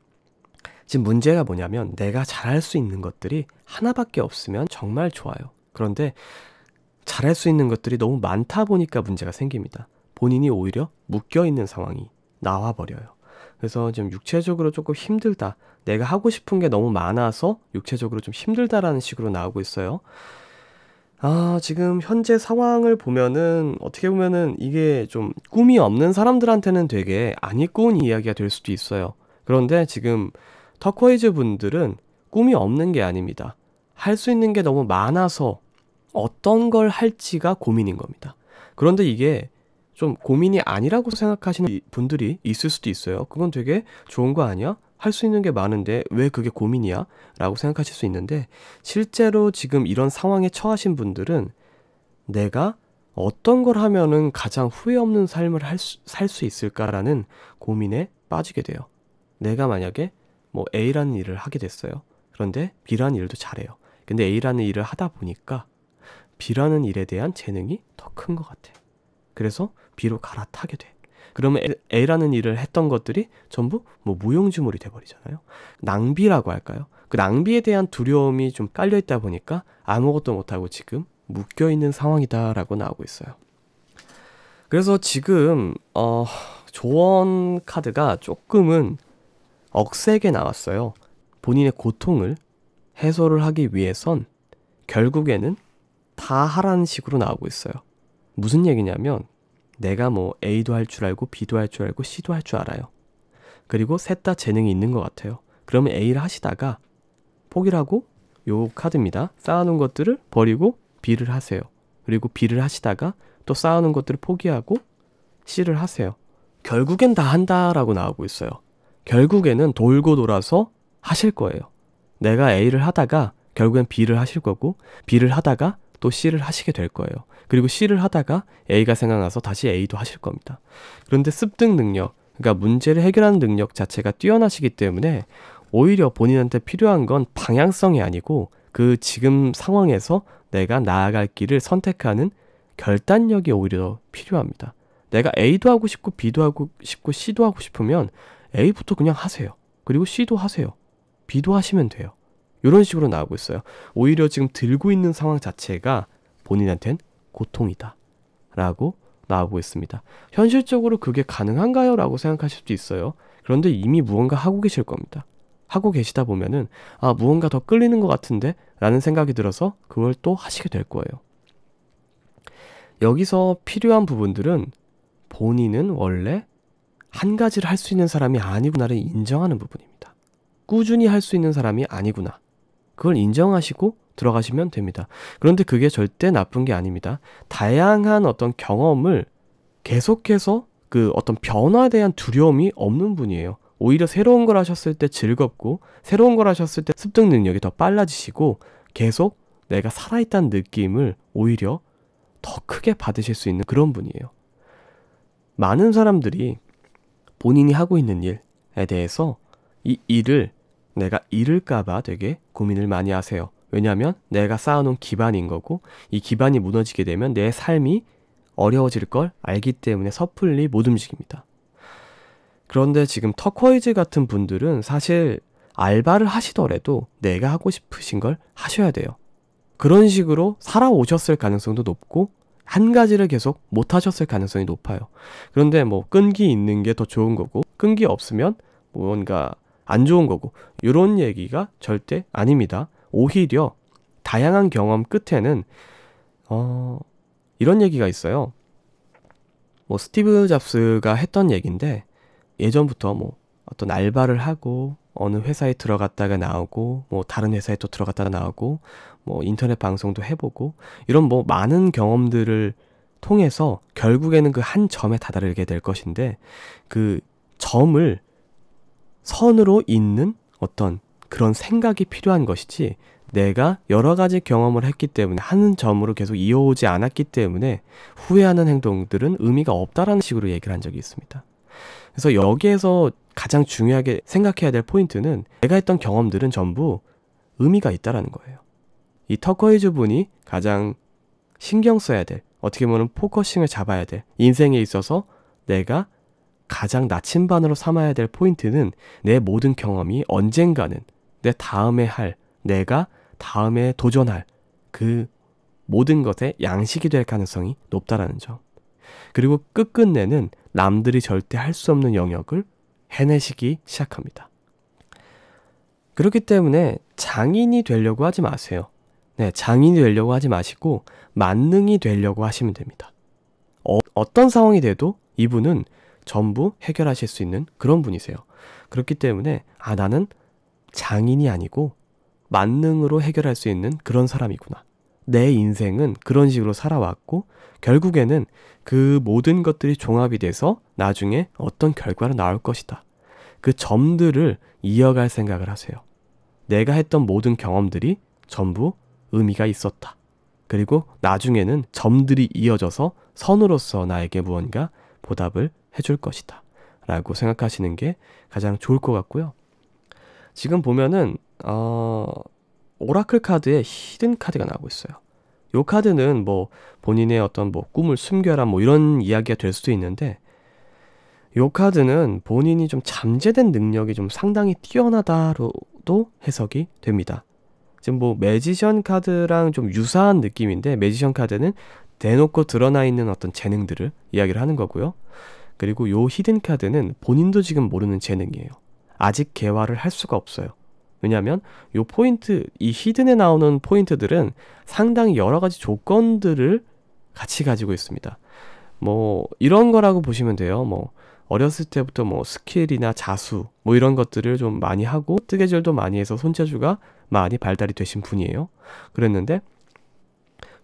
지금 문제가 뭐냐면 내가 잘할 수 있는 것들이 하나밖에 없으면 정말 좋아요. 그런데 잘할 수 있는 것들이 너무 많다 보니까 문제가 생깁니다. 본인이 오히려 묶여있는 상황이 나와버려요. 그래서 좀 육체적으로 조금 힘들다, 내가 하고 싶은 게 너무 많아서 육체적으로 좀 힘들다라는 식으로 나오고 있어요. 지금 현재 상황을 보면은 어떻게 보면은 이게 좀 꿈이 없는 사람들한테는 되게 안 이꾸운 이야기가 될 수도 있어요. 그런데 지금 터코이즈 분들은 꿈이 없는 게 아닙니다. 할 수 있는 게 너무 많아서 어떤 걸 할지가 고민인 겁니다. 그런데 이게 좀 고민이 아니라고 생각하시는 분들이 있을 수도 있어요. 그건 되게 좋은 거 아니야? 할 수 있는 게 많은데 왜 그게 고민이야? 라고 생각하실 수 있는데, 실제로 지금 이런 상황에 처하신 분들은 내가 어떤 걸 하면은 가장 후회 없는 삶을 살 수 있을까라는 고민에 빠지게 돼요. 내가 만약에 뭐 A라는 일을 하게 됐어요. 그런데 B라는 일도 잘해요. 근데 A라는 일을 하다 보니까 B라는 일에 대한 재능이 더 큰 것 같아. 그래서 B로 갈아타게 돼. 그러면 A라는 일을 했던 것들이 전부 뭐 무용지물이 돼버리잖아요. 낭비라고 할까요? 그 낭비에 대한 두려움이 좀 깔려있다 보니까 아무것도 못하고 지금 묶여있는 상황이다라고 나오고 있어요. 그래서 지금 조언 카드가 조금은 억세게 나왔어요. 본인의 고통을 해소를 하기 위해선 결국에는 다 하라는 식으로 나오고 있어요. 무슨 얘기냐면 내가 뭐 A도 할 줄 알고 B도 할 줄 알고 C도 할 줄 알아요. 그리고 셋 다 재능이 있는 것 같아요. 그러면 A를 하시다가 포기를 하고, 요 카드입니다. 쌓아놓은 것들을 버리고 B를 하세요. 그리고 B를 하시다가 또 쌓아놓은 것들을 포기하고 C를 하세요. 결국엔 다 한다라고 나오고 있어요. 결국에는 돌고 돌아서 하실 거예요. 내가 A를 하다가 결국엔 B를 하실 거고, B를 하다가 또 C를 하시게 될 거예요. 그리고 C를 하다가 A가 생각나서 다시 A도 하실 겁니다. 그런데 습득 능력, 그러니까 문제를 해결하는 능력 자체가 뛰어나시기 때문에 오히려 본인한테 필요한 건 방향성이 아니고 그 지금 상황에서 내가 나아갈 길을 선택하는 결단력이 오히려 필요합니다. 내가 A도 하고 싶고 B도 하고 싶고 C도 하고 싶으면 A부터 그냥 하세요. 그리고 C도 하세요. B도 하시면 돼요. 이런 식으로 나오고 있어요. 오히려 지금 들고 있는 상황 자체가 본인한텐 고통이다 라고 나오고 있습니다. 현실적으로 그게 가능한가요? 라고 생각하실 수도 있어요. 그런데 이미 무언가 하고 계실 겁니다. 하고 계시다 보면은 무언가 더 끌리는 것 같은데 라는 생각이 들어서 그걸 또 하시게 될 거예요. 여기서 필요한 부분들은 본인은 원래 한 가지를 할 수 있는 사람이 아니구나를 인정하는 부분입니다. 꾸준히 할 수 있는 사람이 아니구나. 그걸 인정하시고 들어가시면 됩니다. 그런데 그게 절대 나쁜 게 아닙니다. 다양한 어떤 경험을 계속해서 그 어떤 변화에 대한 두려움이 없는 분이에요. 오히려 새로운 걸 하셨을 때 즐겁고 새로운 걸 하셨을 때 습득 능력이 더 빨라지시고 계속 내가 살아있다는 느낌을 오히려 더 크게 받으실 수 있는 그런 분이에요. 많은 사람들이 본인이 하고 있는 일에 대해서 이 일을 내가 잃을까봐 되게 고민을 많이 하세요. 왜냐하면 내가 쌓아놓은 기반인 거고 이 기반이 무너지게 되면 내 삶이 어려워질 걸 알기 때문에 섣불리 못 움직입니다. 그런데 지금 터쿼이즈 같은 분들은 사실 알바를 하시더라도 내가 하고 싶으신 걸 하셔야 돼요. 그런 식으로 살아오셨을 가능성도 높고 한 가지를 계속 못 하셨을 가능성이 높아요. 그런데 뭐 끈기 있는 게 더 좋은 거고 끈기 없으면 뭔가 안 좋은 거고 이런 얘기가 절대 아닙니다. 오히려 다양한 경험 끝에는 이런 얘기가 있어요. 뭐 스티브 잡스가 했던 얘기인데 예전부터 뭐 어떤 알바를 하고 어느 회사에 들어갔다가 나오고 뭐 다른 회사에 또 들어갔다가 나오고 뭐 인터넷 방송도 해보고 이런 뭐 많은 경험들을 통해서 결국에는 그 한 점에 다다르게 될 것인데 그 점을 선으로 잇는 어떤 그런 생각이 필요한 것이지 내가 여러 가지 경험을 했기 때문에 한 점으로 계속 이어오지 않았기 때문에 후회하는 행동들은 의미가 없다라는 식으로 얘기를 한 적이 있습니다. 그래서 여기에서 가장 중요하게 생각해야 될 포인트는 내가 했던 경험들은 전부 의미가 있다라는 거예요. 이 터쿼이즈 분이 가장 신경 써야 될, 어떻게 보면 포커싱을 잡아야 될, 인생에 있어서 내가 가장 나침반으로 삼아야 될 포인트는 내 모든 경험이 언젠가는 내 다음에 할, 내가 다음에 도전할 그 모든 것의 양식이 될 가능성이 높다라는 점. 그리고 끝끝내는 남들이 절대 할 수 없는 영역을 해내시기 시작합니다. 그렇기 때문에 장인이 되려고 하지 마세요. 네, 장인이 되려고 하지 마시고 만능이 되려고 하시면 됩니다. 어떤 상황이 돼도 이분은 전부 해결하실 수 있는 그런 분이세요. 그렇기 때문에 나는 장인이 아니고 만능으로 해결할 수 있는 그런 사람이구나. 내 인생은 그런 식으로 살아왔고 결국에는 그 모든 것들이 종합이 돼서 나중에 어떤 결과로 나올 것이다. 그 점들을 이어갈 생각을 하세요. 내가 했던 모든 경험들이 전부 의미가 있었다. 그리고 나중에는 점들이 이어져서 선으로서 나에게 무언가 보답을 해줄 것이다. 라고 생각하시는 게 가장 좋을 것 같고요. 지금 보면은 오라클 카드에 히든 카드가 나오고 있어요. 이 카드는 뭐 본인의 어떤 뭐 꿈을 숨겨라 뭐 이런 이야기가 될 수도 있는데 이 카드는 본인이 좀 잠재된 능력이 좀 상당히 뛰어나다로도 해석이 됩니다. 지금 뭐 매지션 카드랑 좀 유사한 느낌인데 매지션 카드는 대놓고 드러나 있는 어떤 재능들을 이야기를 하는 거고요. 그리고 요 히든 카드는 본인도 지금 모르는 재능이에요. 아직 개화를 할 수가 없어요. 왜냐하면 요 포인트, 이 히든에 나오는 포인트들은 상당히 여러 가지 조건들을 같이 가지고 있습니다. 뭐 이런 거라고 보시면 돼요. 뭐 어렸을 때부터 뭐 스킬이나 자수 뭐 이런 것들을 좀 많이 하고 뜨개질도 많이 해서 손재주가 많이 발달이 되신 분이에요. 그랬는데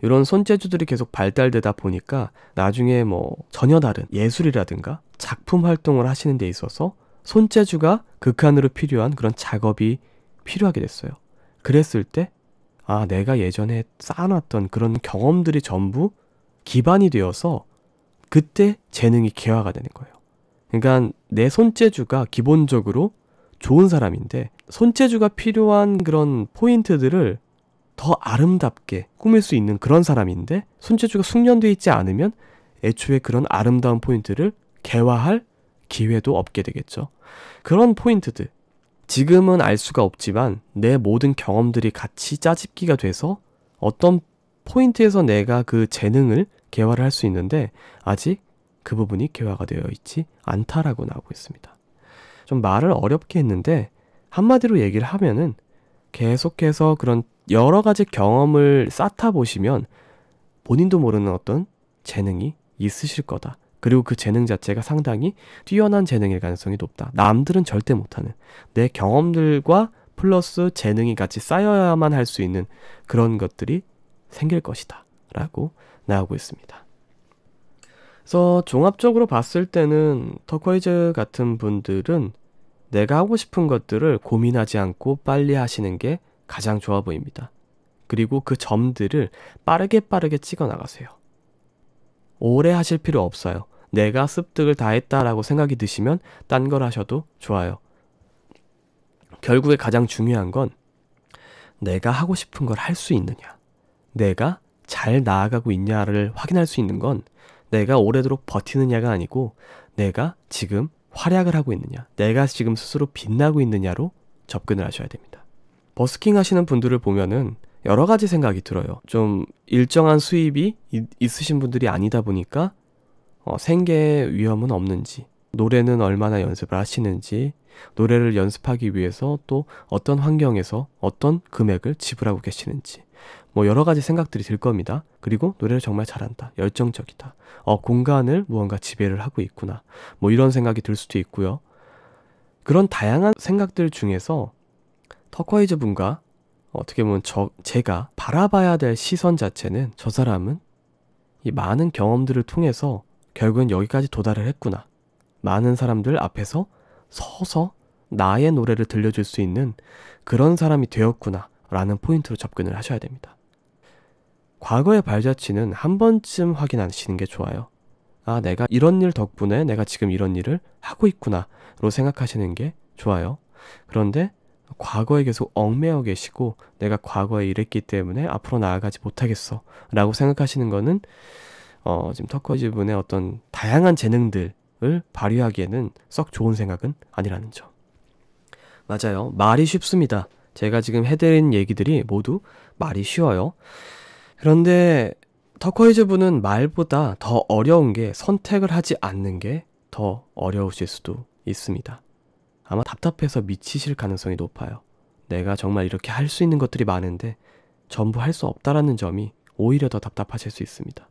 이런 손재주들이 계속 발달되다 보니까 나중에 뭐 전혀 다른 예술이라든가 작품 활동을 하시는 데 있어서 손재주가 극한으로 필요한 그런 작업이 필요하게 됐어요. 그랬을 때 내가 예전에 쌓아놨던 그런 경험들이 전부 기반이 되어서 그때 재능이 개화가 되는 거예요. 그러니까 내 손재주가 기본적으로 좋은 사람인데 손재주가 필요한 그런 포인트들을 더 아름답게 꾸밀 수 있는 그런 사람인데 손재주가 숙련되어 있지 않으면 애초에 그런 아름다운 포인트를 개화할 기회도 없게 되겠죠. 그런 포인트들, 지금은 알 수가 없지만 내 모든 경험들이 같이 짜집기가 돼서 어떤 포인트에서 내가 그 재능을 개화를 할 수 있는데 아직 그 부분이 개화가 되어 있지 않다라고 나오고 있습니다. 좀 말을 어렵게 했는데 한마디로 얘기를 하면은 계속해서 그런 여러 가지 경험을 쌓다 보시면 본인도 모르는 어떤 재능이 있으실 거다. 그리고 그 재능 자체가 상당히 뛰어난 재능일 가능성이 높다. 남들은 절대 못하는 내 경험들과 플러스 재능이 같이 쌓여야만 할 수 있는 그런 것들이 생길 것이다 라고 나오고 있습니다. 그래서 종합적으로 봤을 때는 터쿼이즈 같은 분들은 내가 하고 싶은 것들을 고민하지 않고 빨리 하시는 게 가장 좋아 보입니다. 그리고 그 점들을 빠르게 찍어 나가세요. 오래 하실 필요 없어요. 내가 습득을 다 했다라고 생각이 드시면 딴 걸 하셔도 좋아요. 결국에 가장 중요한 건 내가 하고 싶은 걸 할 수 있느냐, 내가 잘 나아가고 있냐를 확인할 수 있는 건 내가 오래도록 버티느냐가 아니고 내가 지금 활약을 하고 있느냐, 내가 지금 스스로 빛나고 있느냐로 접근을 하셔야 됩니다. 버스킹 하시는 분들을 보면은 여러 가지 생각이 들어요. 좀 일정한 수입이 있으신 분들이 아니다 보니까 생계 위험은 없는지, 노래는 얼마나 연습을 하시는지, 노래를 연습하기 위해서 또 어떤 환경에서 어떤 금액을 지불하고 계시는지, 뭐 여러 가지 생각들이 들 겁니다. 그리고 노래를 정말 잘한다, 열정적이다, 공간을 무언가 지배를 하고 있구나, 뭐 이런 생각이 들 수도 있고요. 그런 다양한 생각들 중에서 터쿼이즈 분과 어떻게 보면 제가 바라봐야 될 시선 자체는 저 사람은 이 많은 경험들을 통해서 결국은 여기까지 도달을 했구나, 많은 사람들 앞에서 서서 나의 노래를 들려줄 수 있는 그런 사람이 되었구나 라는 포인트로 접근을 하셔야 됩니다. 과거의 발자취는 한 번쯤 확인하시는 게 좋아요. 아, 내가 이런 일 덕분에 내가 지금 이런 일을 하고 있구나 로 생각하시는 게 좋아요. 그런데 과거에 계속 얽매여 계시고 내가 과거에 이랬기 때문에 앞으로 나아가지 못하겠어 라고 생각하시는 거는 지금 터쿼이즈 분의 어떤 다양한 재능들을 발휘하기에는 썩 좋은 생각은 아니라는 점. 맞아요. 말이 쉽습니다. 제가 지금 해드린 얘기들이 모두 말이 쉬워요. 그런데 터쿼이즈 분은 말보다 더 어려운 게 선택을 하지 않는 게 더 어려우실 수도 있습니다. 아마 답답해서 미치실 가능성이 높아요. 내가 정말 이렇게 할 수 있는 것들이 많은데 전부 할 수 없다라는 점이 오히려 더 답답하실 수 있습니다.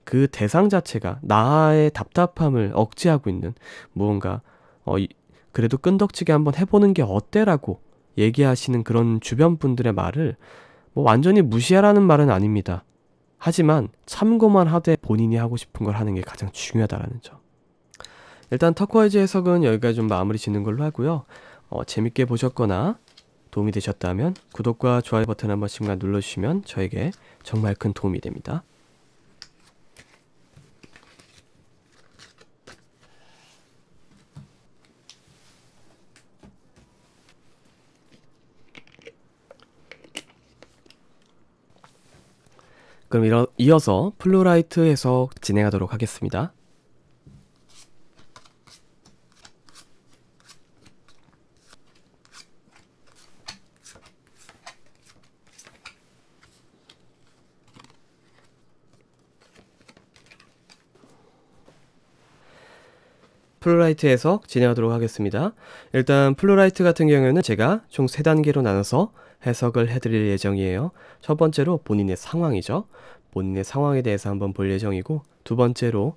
그 대상 자체가 나의 답답함을 억제하고 있는 무언가 그래도 끈덕지게 한번 해보는 게 어때라고 얘기하시는 그런 주변 분들의 말을 뭐 완전히 무시하라는 말은 아닙니다. 하지만 참고만 하되 본인이 하고 싶은 걸 하는 게 가장 중요하다라는 점. 일단 터쿼이즈 해석은 여기까지 좀 마무리 짓는 걸로 하고요. 재밌게 보셨거나 도움이 되셨다면 구독과 좋아요 버튼 한 번씩만 눌러주시면 저에게 정말 큰 도움이 됩니다. 그럼 이어서 플루라이트 해석 진행하도록 하겠습니다. 플루라이트 해석 진행하도록 하겠습니다. 일단 플루라이트 같은 경우에는 제가 총 3단계로 나눠서 해석을 해드릴 예정이에요. 첫 번째로 본인의 상황이죠. 본인의 상황에 대해서 한번 볼 예정이고, 두 번째로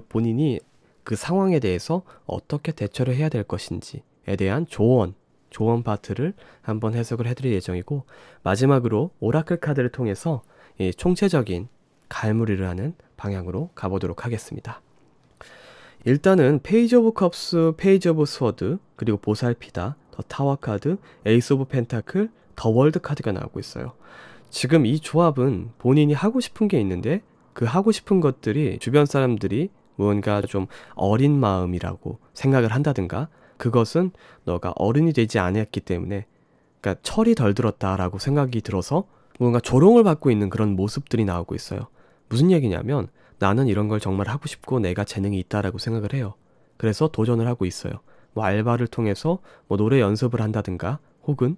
본인이 그 상황에 대해서 어떻게 대처를 해야 될 것인지에 대한 조언 파트를 한번 해석을 해드릴 예정이고, 마지막으로 오라클 카드를 통해서 이 총체적인 갈무리를 하는 방향으로 가보도록 하겠습니다. 일단은 페이지 오브 컵스, 페이지 오브 스워드, 그리고 보살피다, 더 타워 카드, 에이스 오브 펜타클, 더 월드 카드가 나오고 있어요. 지금 이 조합은 본인이 하고 싶은 게 있는데 그 하고 싶은 것들이 주변 사람들이 무언가 좀 어린 마음이라고 생각을 한다든가, 그것은 너가 어른이 되지 않았기 때문에, 그러니까 철이 덜 들었다라고 생각이 들어서 뭔가 조롱을 받고 있는 그런 모습들이 나오고 있어요. 무슨 얘기냐면 나는 이런 걸 정말 하고 싶고 내가 재능이 있다라고 생각을 해요. 그래서 도전을 하고 있어요. 뭐 알바를 통해서 뭐 노래 연습을 한다든가, 혹은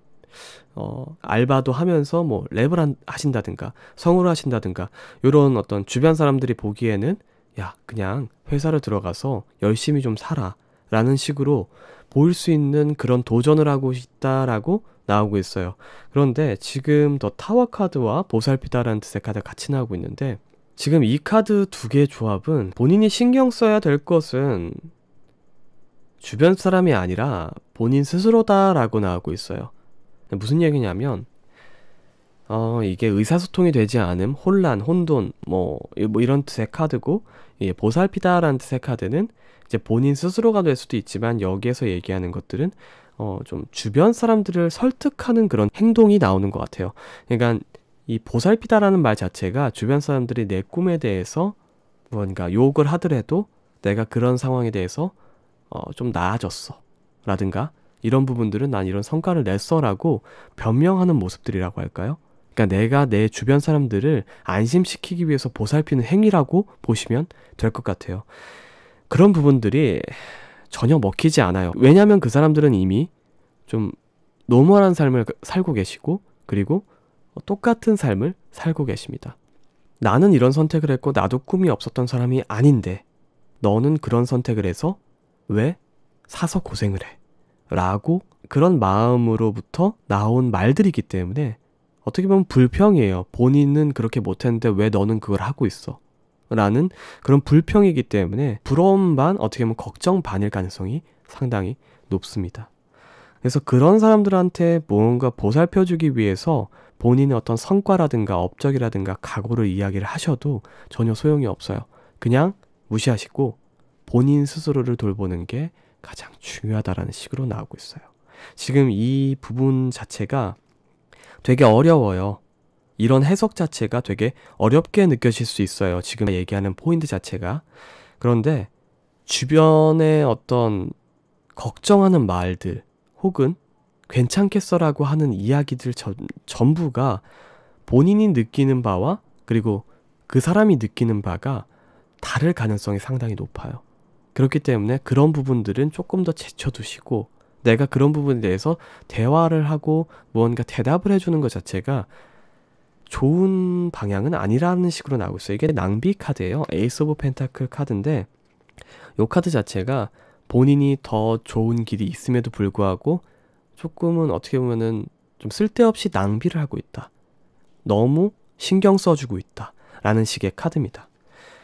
알바도 하면서 뭐 랩을 하신다든가, 성우를 하신다든가, 이런 어떤 주변 사람들이 보기에는 야, 그냥 회사를 들어가서 열심히 좀 살아 라는 식으로 보일 수 있는 그런 도전을 하고 있다라고 나오고 있어요. 그런데 지금 더 타워 카드와 보살피다라는 뜻의 카드가 같이 나오고 있는데, 지금 이 카드 두 개의 조합은 본인이 신경 써야 될 것은 주변 사람이 아니라 본인 스스로다라고 나오고 있어요. 무슨 얘기냐면 이게 의사소통이 되지 않음, 혼란, 혼돈, 뭐 이런 뜻의 카드고, 보살피다라는 뜻의 카드는 이제 본인 스스로가 될 수도 있지만, 여기에서 얘기하는 것들은 좀 주변 사람들을 설득하는 그런 행동이 나오는 것 같아요. 그러니까 이 보살피다라는 말 자체가 주변 사람들이 내 꿈에 대해서 뭔가 욕을 하더라도 내가 그런 상황에 대해서 좀 나아졌어 라든가, 이런 부분들은 난 이런 성과를 냈어 라고 변명하는 모습들이라고 할까요? 그러니까 내가 내 주변 사람들을 안심시키기 위해서 보살피는 행위라고 보시면 될 것 같아요. 그런 부분들이 전혀 먹히지 않아요. 왜냐하면 그 사람들은 이미 좀 노멀한 삶을 살고 계시고, 그리고 똑같은 삶을 살고 계십니다. 나는 이런 선택을 했고 나도 꿈이 없었던 사람이 아닌데 너는 그런 선택을 해서 왜 사서 고생을 해? 라고, 그런 마음으로부터 나온 말들이기 때문에 어떻게 보면 불평이에요. 본인은 그렇게 못했는데 왜 너는 그걸 하고 있어? 라는 그런 불평이기 때문에 부러움 반, 어떻게 보면 걱정 반일 가능성이 상당히 높습니다. 그래서 그런 사람들한테 뭔가 보살펴주기 위해서 본인의 어떤 성과라든가 업적이라든가 각오를 이야기를 하셔도 전혀 소용이 없어요. 그냥 무시하시고 본인 스스로를 돌보는 게 가장 중요하다라는 식으로 나오고 있어요. 지금 이 부분 자체가 되게 어려워요. 이런 해석 자체가 되게 어렵게 느껴질 수 있어요. 지금 얘기하는 포인트 자체가. 그런데 주변에 어떤 걱정하는 말들, 혹은 괜찮겠어라고 하는 이야기들 전부가 본인이 느끼는 바와, 그리고 그 사람이 느끼는 바가 다를 가능성이 상당히 높아요. 그렇기 때문에 그런 부분들은 조금 더 제쳐두시고, 내가 그런 부분에 대해서 대화를 하고 무언가 대답을 해주는 것 자체가 좋은 방향은 아니라는 식으로 나오고 있어요. 이게 낭비 카드예요. 에이스 오브 펜타클 카드인데, 이 카드 자체가 본인이 더 좋은 길이 있음에도 불구하고 조금은 어떻게 보면은 좀 쓸데없이 낭비를 하고 있다, 너무 신경 써주고 있다 라는 식의 카드입니다.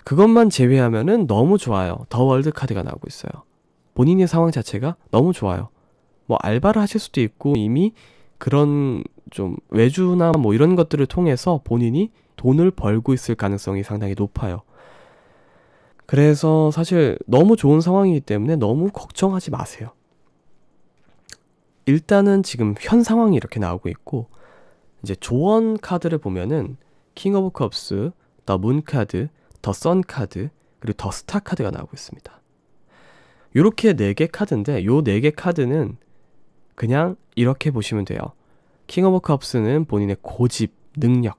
그것만 제외하면은 너무 좋아요. 더 월드 카드가 나오고 있어요. 본인의 상황 자체가 너무 좋아요. 뭐 알바를 하실 수도 있고, 이미 그런 좀 외주나 뭐 이런 것들을 통해서 본인이 돈을 벌고 있을 가능성이 상당히 높아요. 그래서 사실 너무 좋은 상황이기 때문에 너무 걱정하지 마세요. 일단은 지금 현 상황이 이렇게 나오고 있고, 이제 조언 카드를 보면은 킹 오브 컵스, 더 문 카드, 더 선 카드, 그리고 더 스타 카드가 나오고 있습니다. 요렇게 4개 카드인데, 요 4개 카드는 그냥 이렇게 보시면 돼요. 킹 오브 컵스는 본인의 고집, 능력,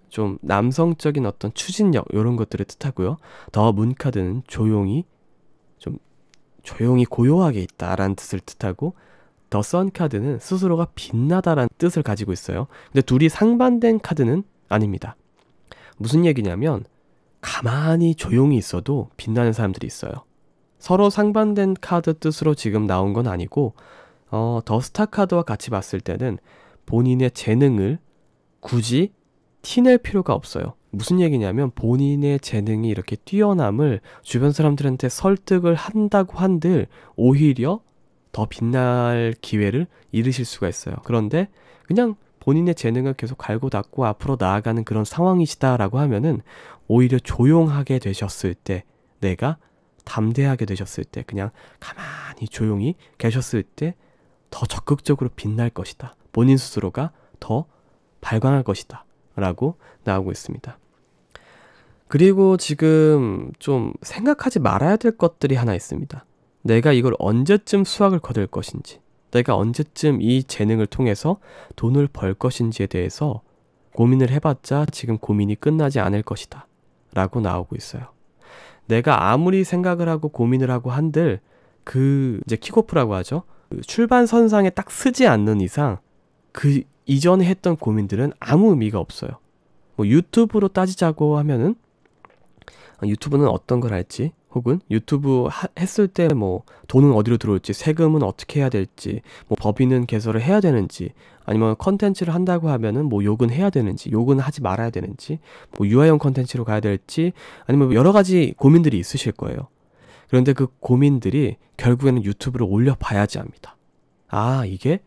좀 남성적인 어떤 추진력, 이런 것들을 뜻하고요. 더 문 카드는 조용히 고요하게 있다라는 뜻을 뜻하고, 더 선 카드는 스스로가 빛나다라는 뜻을 가지고 있어요. 근데 둘이 상반된 카드는 아닙니다. 무슨 얘기냐면, 가만히 조용히 있어도 빛나는 사람들이 있어요. 서로 상반된 카드 뜻으로 지금 나온 건 아니고, 더 스타 카드와 같이 봤을 때는 본인의 재능을 굳이 티낼 필요가 없어요. 무슨 얘기냐면, 본인의 재능이 이렇게 뛰어남을 주변 사람들한테 설득을 한다고 한들 오히려 더 빛날 기회를 잃으실 수가 있어요. 그런데 그냥 본인의 재능을 계속 갈고 닦고 앞으로 나아가는 그런 상황이시다라고 하면은, 오히려 조용하게 되셨을 때, 내가 담대하게 되셨을 때, 그냥 가만히 조용히 계셨을 때 더 적극적으로 빛날 것이다, 본인 스스로가 더 발광할 것이다 라고 나오고 있습니다. 그리고 지금 좀 생각하지 말아야 될 것들이 하나 있습니다. 내가 이걸 언제쯤 수확을 거둘 것인지, 내가 언제쯤 이 재능을 통해서 돈을 벌 것인지에 대해서 고민을 해봤자 지금 고민이 끝나지 않을 것이다 라고 나오고 있어요. 내가 아무리 생각을 하고 고민을 하고 한들 그 이제 킥오프라고 하죠. 그 출발선상에 딱 서지 않는 이상 그 이전에 했던 고민들은 아무 의미가 없어요. 뭐 유튜브로 따지자고 하면은 유튜브는 어떤 걸 할지, 혹은 유튜브 했을 때 뭐 돈은 어디로 들어올지, 세금은 어떻게 해야 될지, 뭐 법인은 개설을 해야 되는지, 아니면 컨텐츠를 한다고 하면은 뭐 욕은 해야 되는지, 욕은 하지 말아야 되는지, 뭐 유아용 컨텐츠로 가야 될지, 아니면 여러 가지 고민들이 있으실 거예요. 그런데 그 고민들이 결국에는 유튜브를 올려봐야지 합니다. 아, 이게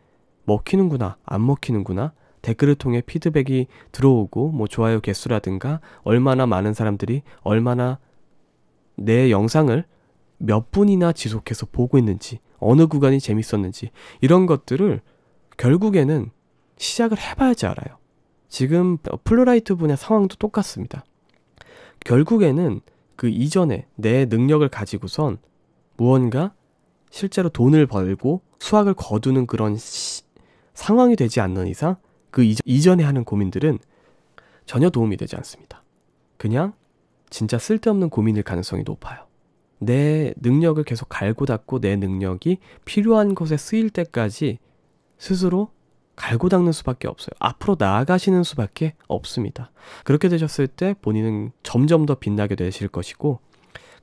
먹히는구나, 안 먹히는구나, 댓글을 통해 피드백이 들어오고, 뭐 좋아요 개수라든가 얼마나 많은 사람들이 얼마나 내 영상을 몇 분이나 지속해서 보고 있는지, 어느 구간이 재밌었는지, 이런 것들을 결국에는 시작을 해봐야지 알아요. 지금 플루라이트 분의 상황도 똑같습니다. 결국에는 그 이전에 내 능력을 가지고선 무언가 실제로 돈을 벌고 수확을 거두는 그런 상황이 되지 않는 이상 그 이전에 하는 고민들은 전혀 도움이 되지 않습니다. 그냥 진짜 쓸데없는 고민일 가능성이 높아요. 내 능력을 계속 갈고 닦고 내 능력이 필요한 곳에 쓰일 때까지 스스로 갈고 닦는 수밖에 없어요. 앞으로 나아가시는 수밖에 없습니다. 그렇게 되셨을 때 본인은 점점 더 빛나게 되실 것이고,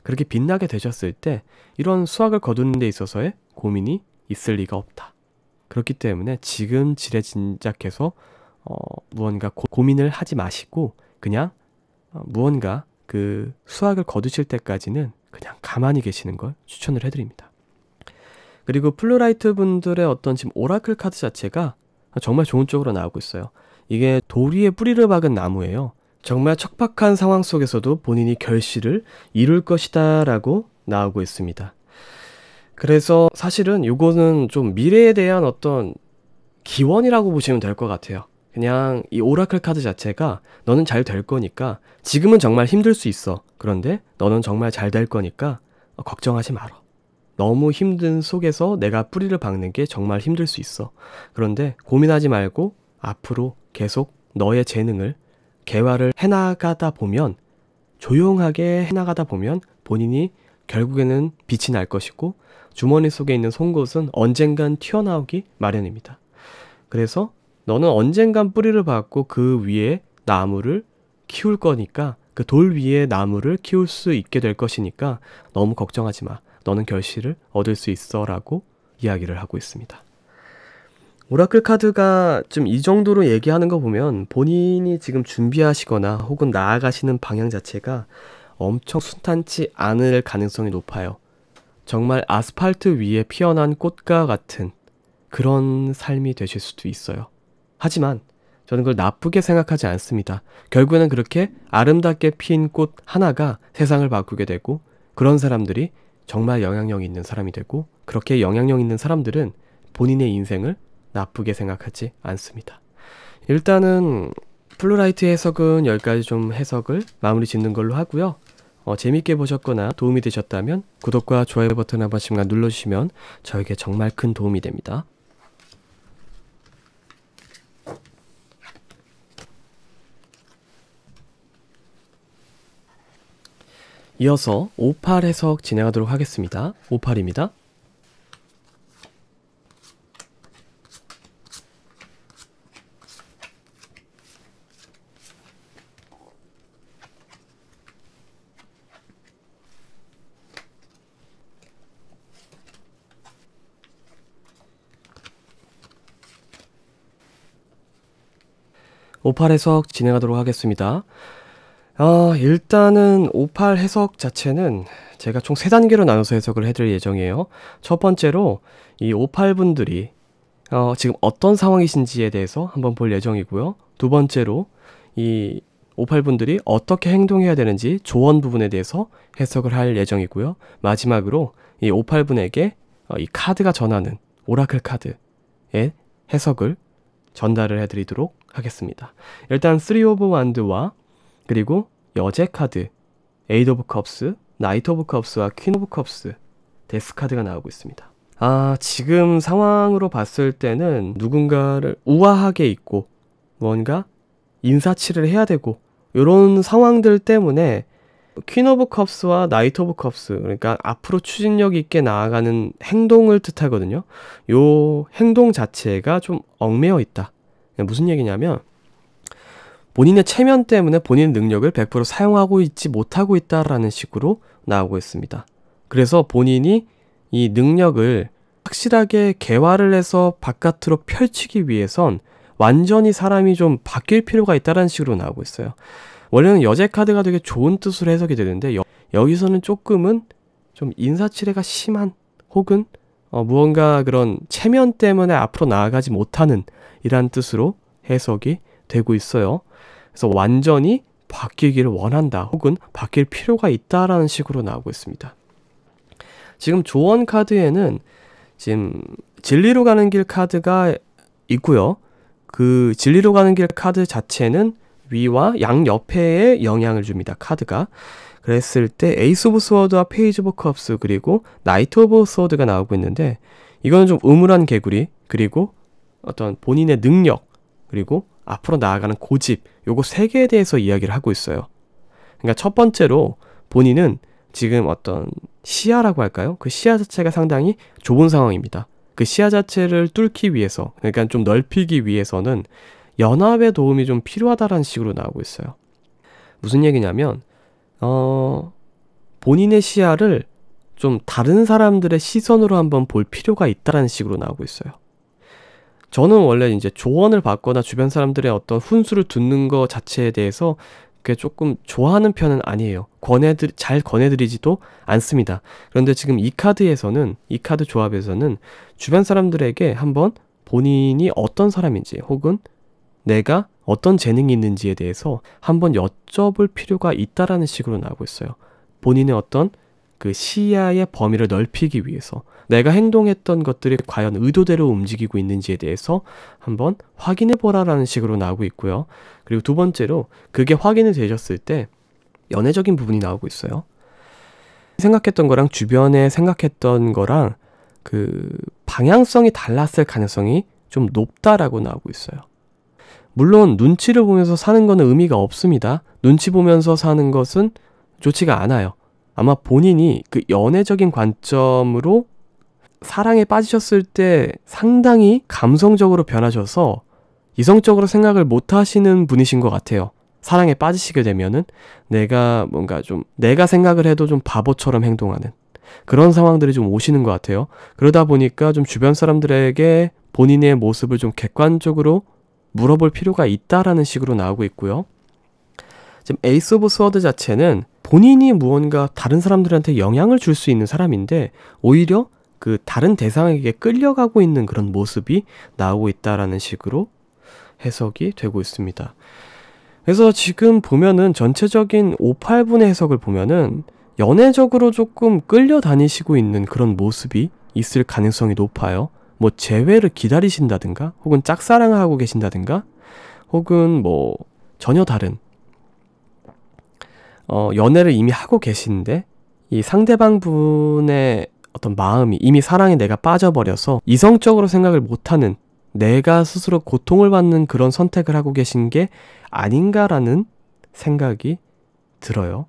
그렇게 빛나게 되셨을 때 이런 수확을 거두는 데 있어서의 고민이 있을 리가 없다. 그렇기 때문에 지금 지레짐작해서 무언가 고민을 하지 마시고 그냥 무언가 그 수확을 거두실 때까지는 그냥 가만히 계시는 걸 추천을 해드립니다. 그리고 플루라이트 분들의 어떤 지금 오라클 카드 자체가 정말 좋은 쪽으로 나오고 있어요. 이게 돌 위에 뿌리를 박은 나무예요. 정말 척박한 상황 속에서도 본인이 결실을 이룰 것이다 라고 나오고 있습니다. 그래서 사실은 이거는 좀 미래에 대한 어떤 기원이라고 보시면 될 것 같아요. 그냥 이 오라클 카드 자체가 너는 잘 될 거니까, 지금은 정말 힘들 수 있어. 그런데 너는 정말 잘 될 거니까 걱정하지 마라. 너무 힘든 속에서 내가 뿌리를 박는 게 정말 힘들 수 있어. 그런데 고민하지 말고 앞으로 계속 너의 재능을 개발을 해나가다 보면, 조용하게 해나가다 보면 본인이 결국에는 빛이 날 것이고 주머니 속에 있는 송곳은 언젠간 튀어나오기 마련입니다. 그래서 너는 언젠간 뿌리를 박고 그 위에 나무를 키울 거니까, 그 돌 위에 나무를 키울 수 있게 될 것이니까 너무 걱정하지 마. 너는 결실을 얻을 수 있어 라고 이야기를 하고 있습니다. 오라클 카드가 좀 이 정도로 얘기하는 거 보면 본인이 지금 준비하시거나 혹은 나아가시는 방향 자체가 엄청 순탄치 않을 가능성이 높아요. 정말 아스팔트 위에 피어난 꽃과 같은 그런 삶이 되실 수도 있어요. 하지만 저는 그걸 나쁘게 생각하지 않습니다. 결국에는 그렇게 아름답게 핀 꽃 하나가 세상을 바꾸게 되고, 그런 사람들이 정말 영향력 있는 사람이 되고, 그렇게 영향력 있는 사람들은 본인의 인생을 나쁘게 생각하지 않습니다. 일단은 플루라이트 해석은 여기까지 좀 해석을 마무리 짓는 걸로 하고요. 재밌게 보셨거나 도움이 되셨다면 구독과 좋아요 버튼 한 번씩만 눌러주시면 저에게 정말 큰 도움이 됩니다. 이어서 58 해석 진행하도록 하겠습니다. 58입니다. (58) 해석 진행하도록 하겠습니다. 일단은 58 해석 자체는 제가 총 3단계로 나눠서 해석을 해드릴 예정이에요. 첫 번째로 이 58분들이 지금 어떤 상황이신지에 대해서 한번 볼 예정이고요. 두 번째로 이 58분들이 어떻게 행동해야 되는지 조언 부분에 대해서 해석을 할 예정이고요. 마지막으로 이 58분에게 이 카드가 전하는 오라클 카드의 해석을 전달을 해드리도록 하겠습니다. 일단 3 오브 완드와 그리고 여제 카드, 에이드 오브 컵스, 나이트 오브 컵스와 퀸 오브 컵스, 데스 카드가 나오고 있습니다. 지금 상황으로 봤을 때는 누군가를 우아하게 있고 뭔가 인사치를 해야 되고 이런 상황들 때문에 퀸 오브 컵스와 나이트 오브 컵스, 그러니까 앞으로 추진력 있게 나아가는 행동을 뜻하거든요. 요 행동 자체가 좀 얽매여 있다. 무슨 얘기냐면 본인의 체면 때문에 본인의 능력을 100% 사용하고 있지 못하고 있다라는 식으로 나오고 있습니다. 그래서 본인이 이 능력을 확실하게 개화를 해서 바깥으로 펼치기 위해선 완전히 사람이 좀 바뀔 필요가 있다는 식으로 나오고 있어요. 원래는 여제 카드가 되게 좋은 뜻으로 해석이 되는데 여기서는 조금은 좀 인사치레가 심한 혹은 무언가 그런 체면 때문에 앞으로 나아가지 못하는 이란 뜻으로 해석이 되고 있어요. 그래서 완전히 바뀌기를 원한다 혹은 바뀔 필요가 있다라는 식으로 나오고 있습니다. 지금 조언 카드에는 지금 진리로 가는 길 카드가 있고요. 그 진리로 가는 길 카드 자체는 위와 양옆에 영향을 줍니다. 카드가. 그랬을 때 에이스 오브 스워드와 페이지 오브 컵스 그리고 나이트 오브 스워드가 나오고 있는데 이거는 좀 음울한 개구리 그리고 어떤 본인의 능력 그리고 앞으로 나아가는 고집 요거 세 개에 대해서 이야기를 하고 있어요. 그러니까 첫 번째로 본인은 지금 어떤 시야라고 할까요? 그 시야 자체가 상당히 좁은 상황입니다. 그 시야 자체를 뚫기 위해서 그러니까 좀 넓히기 위해서는 연합의 도움이 좀 필요하다라는 식으로 나오고 있어요. 무슨 얘기냐면 본인의 시야를 좀 다른 사람들의 시선으로 한번 볼 필요가 있다라는 식으로 나오고 있어요. 저는 원래 이제 조언을 받거나 주변 사람들의 어떤 훈수를 듣는 것 자체에 대해서 그게 조금 좋아하는 편은 아니에요. 잘 권해드리지도 않습니다. 그런데 지금 이 카드에서는, 이 카드 조합에서는 주변 사람들에게 한번 본인이 어떤 사람인지 혹은 내가 어떤 재능이 있는지에 대해서 한번 여쭤볼 필요가 있다라는 식으로 나오고 있어요. 본인의 어떤 그 시야의 범위를 넓히기 위해서 내가 행동했던 것들이 과연 의도대로 움직이고 있는지에 대해서 한번 확인해보라라는 식으로 나오고 있고요. 그리고 두 번째로 그게 확인이 되셨을 때 연애적인 부분이 나오고 있어요. 생각했던 거랑 주변에 생각했던 거랑 그 방향성이 달랐을 가능성이 좀 높다라고 나오고 있어요. 물론 눈치를 보면서 사는 거는 의미가 없습니다. 눈치 보면서 사는 것은 좋지가 않아요. 아마 본인이 그 연애적인 관점으로 사랑에 빠지셨을 때 상당히 감성적으로 변하셔서 이성적으로 생각을 못 하시는 분이신 것 같아요. 사랑에 빠지시게 되면은 내가 뭔가 좀 내가 생각을 해도 좀 바보처럼 행동하는 그런 상황들이 좀 오시는 것 같아요. 그러다 보니까 좀 주변 사람들에게 본인의 모습을 좀 객관적으로 물어볼 필요가 있다라는 식으로 나오고 있고요. 지금 에이스 오브 스워드 자체는 본인이 무언가 다른 사람들한테 영향을 줄 수 있는 사람인데 오히려 그 다른 대상에게 끌려가고 있는 그런 모습이 나오고 있다라는 식으로 해석이 되고 있습니다. 그래서 지금 보면은 전체적인 5-8분의 해석을 보면은 연애적으로 조금 끌려다니시고 있는 그런 모습이 있을 가능성이 높아요. 뭐 재회를 기다리신다든가 혹은 짝사랑을 하고 계신다든가 혹은 뭐 전혀 다른 연애를 이미 하고 계신데 이 상대방 분의 어떤 마음이 이미 사랑에 내가 빠져버려서 이성적으로 생각을 못하는 내가 스스로 고통을 받는 그런 선택을 하고 계신 게 아닌가라는 생각이 들어요.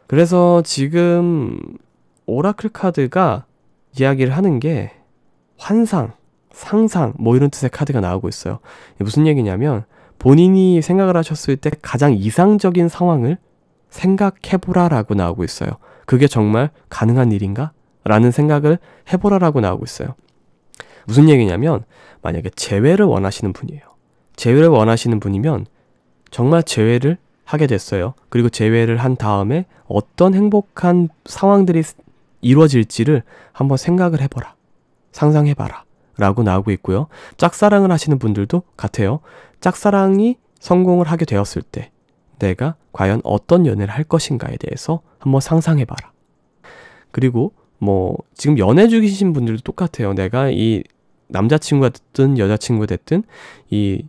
그래서 지금 오라클 카드가 이야기를 하는 게 환상, 상상 뭐 이런 뜻의 카드가 나오고 있어요. 무슨 얘기냐면 본인이 생각을 하셨을 때 가장 이상적인 상황을 생각해보라라고 나오고 있어요. 그게 정말 가능한 일인가? 라는 생각을 해보라라고 나오고 있어요. 무슨 얘기냐면 만약에 재회를 원하시는 분이에요. 재회를 원하시는 분이면 정말 재회를 하게 됐어요. 그리고 재회를 한 다음에 어떤 행복한 상황들이 이루어질지를 한번 생각을 해보라. 상상해봐라. 라고 나오고 있고요. 짝사랑을 하시는 분들도 같아요. 짝사랑이 성공을 하게 되었을 때 내가 과연 어떤 연애를 할 것인가에 대해서 한번 상상해봐라. 그리고 뭐 지금 연애 중이신 분들도 똑같아요. 내가 이 남자친구가 됐든 여자친구가 됐든 이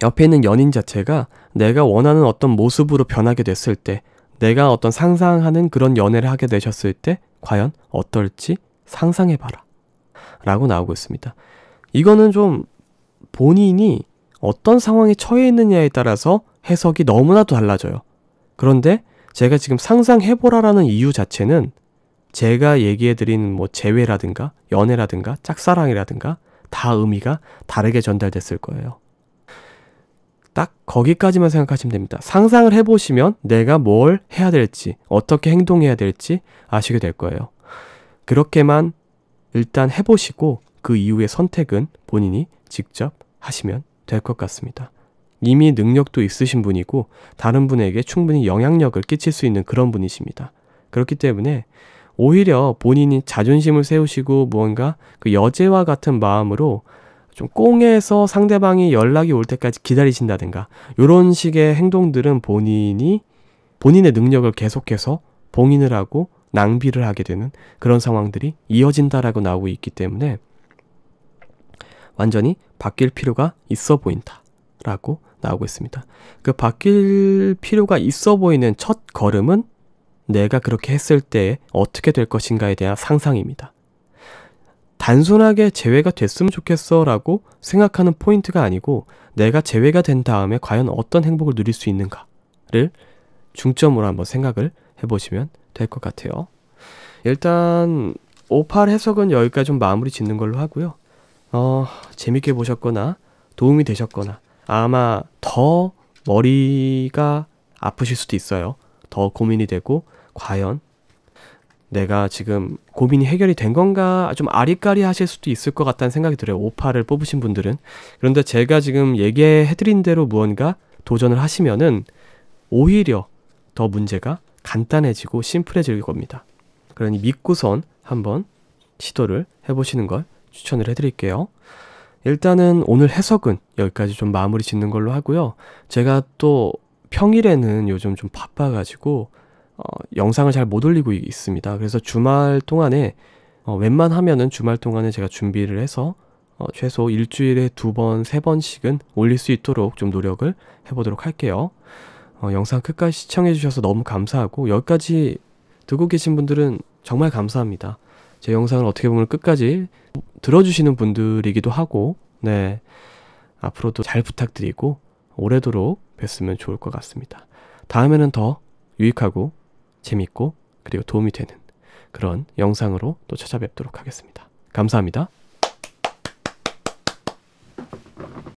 옆에 있는 연인 자체가 내가 원하는 어떤 모습으로 변하게 됐을 때 내가 어떤 상상하는 그런 연애를 하게 되셨을 때 과연 어떨지 상상해봐라 라고 나오고 있습니다. 이거는 좀 본인이 어떤 상황에 처해 있느냐에 따라서 해석이 너무나도 달라져요. 그런데 제가 지금 상상해보라라는 이유 자체는 제가 얘기해드린 뭐 재회라든가 연애라든가 짝사랑이라든가 다 의미가 다르게 전달됐을 거예요. 딱 거기까지만 생각하시면 됩니다. 상상을 해보시면 내가 뭘 해야 될지, 어떻게 행동해야 될지 아시게 될 거예요. 그렇게만 일단 해보시고 그 이후의 선택은 본인이 직접 하시면 될 것 같습니다. 이미 능력도 있으신 분이고 다른 분에게 충분히 영향력을 끼칠 수 있는 그런 분이십니다. 그렇기 때문에 오히려 본인이 자존심을 세우시고 무언가 그 여제와 같은 마음으로 좀 꽁해서 상대방이 연락이 올 때까지 기다리신다든가 이런 식의 행동들은 본인의 능력을 계속해서 봉인을 하고 낭비를 하게 되는 그런 상황들이 이어진다라고 나오고 있기 때문에 완전히 바뀔 필요가 있어 보인다라고 나오고 있습니다. 그 바뀔 필요가 있어 보이는 첫 걸음은 내가 그렇게 했을 때 어떻게 될 것인가에 대한 상상입니다. 단순하게 제외가 됐으면 좋겠어 라고 생각하는 포인트가 아니고 내가 제외가 된 다음에 과연 어떤 행복을 누릴 수 있는가를 중점으로 한번 생각을 해보시면 될 것 같아요. 일단 58 해석은 여기까지 좀 마무리 짓는 걸로 하고요. 재밌게 보셨거나 도움이 되셨거나 아마 더 머리가 아프실 수도 있어요. 더 고민이 되고 과연 내가 지금 고민이 해결이 된 건가 좀 아리까리 하실 수도 있을 것 같다는 생각이 들어요. 58을 뽑으신 분들은. 그런데 제가 지금 얘기해드린 대로 무언가 도전을 하시면은 오히려 더 문제가 간단해지고 심플해질 겁니다. 그러니 믿고선 한번 시도를 해보시는 걸 추천을 해드릴게요. 일단은 오늘 해석은 여기까지 좀 마무리 짓는 걸로 하고요. 제가 또 평일에는 요즘 좀 바빠가지고 영상을 잘 못 올리고 있습니다. 그래서 주말 동안에 웬만하면은 주말 동안에 제가 준비를 해서 최소 일주일에 2번, 3번씩은 올릴 수 있도록 좀 노력을 해보도록 할게요. 영상 끝까지 시청해 주셔서 너무 감사하고 여기까지 듣고 계신 분들은 정말 감사합니다. 제 영상을 어떻게 보면 끝까지 들어주시는 분들이기도 하고 네, 앞으로도 잘 부탁드리고 오래도록 뵀으면 좋을 것 같습니다. 다음에는 더 유익하고 재밌고 그리고 도움이 되는 그런 영상으로 또 찾아뵙도록 하겠습니다. 감사합니다.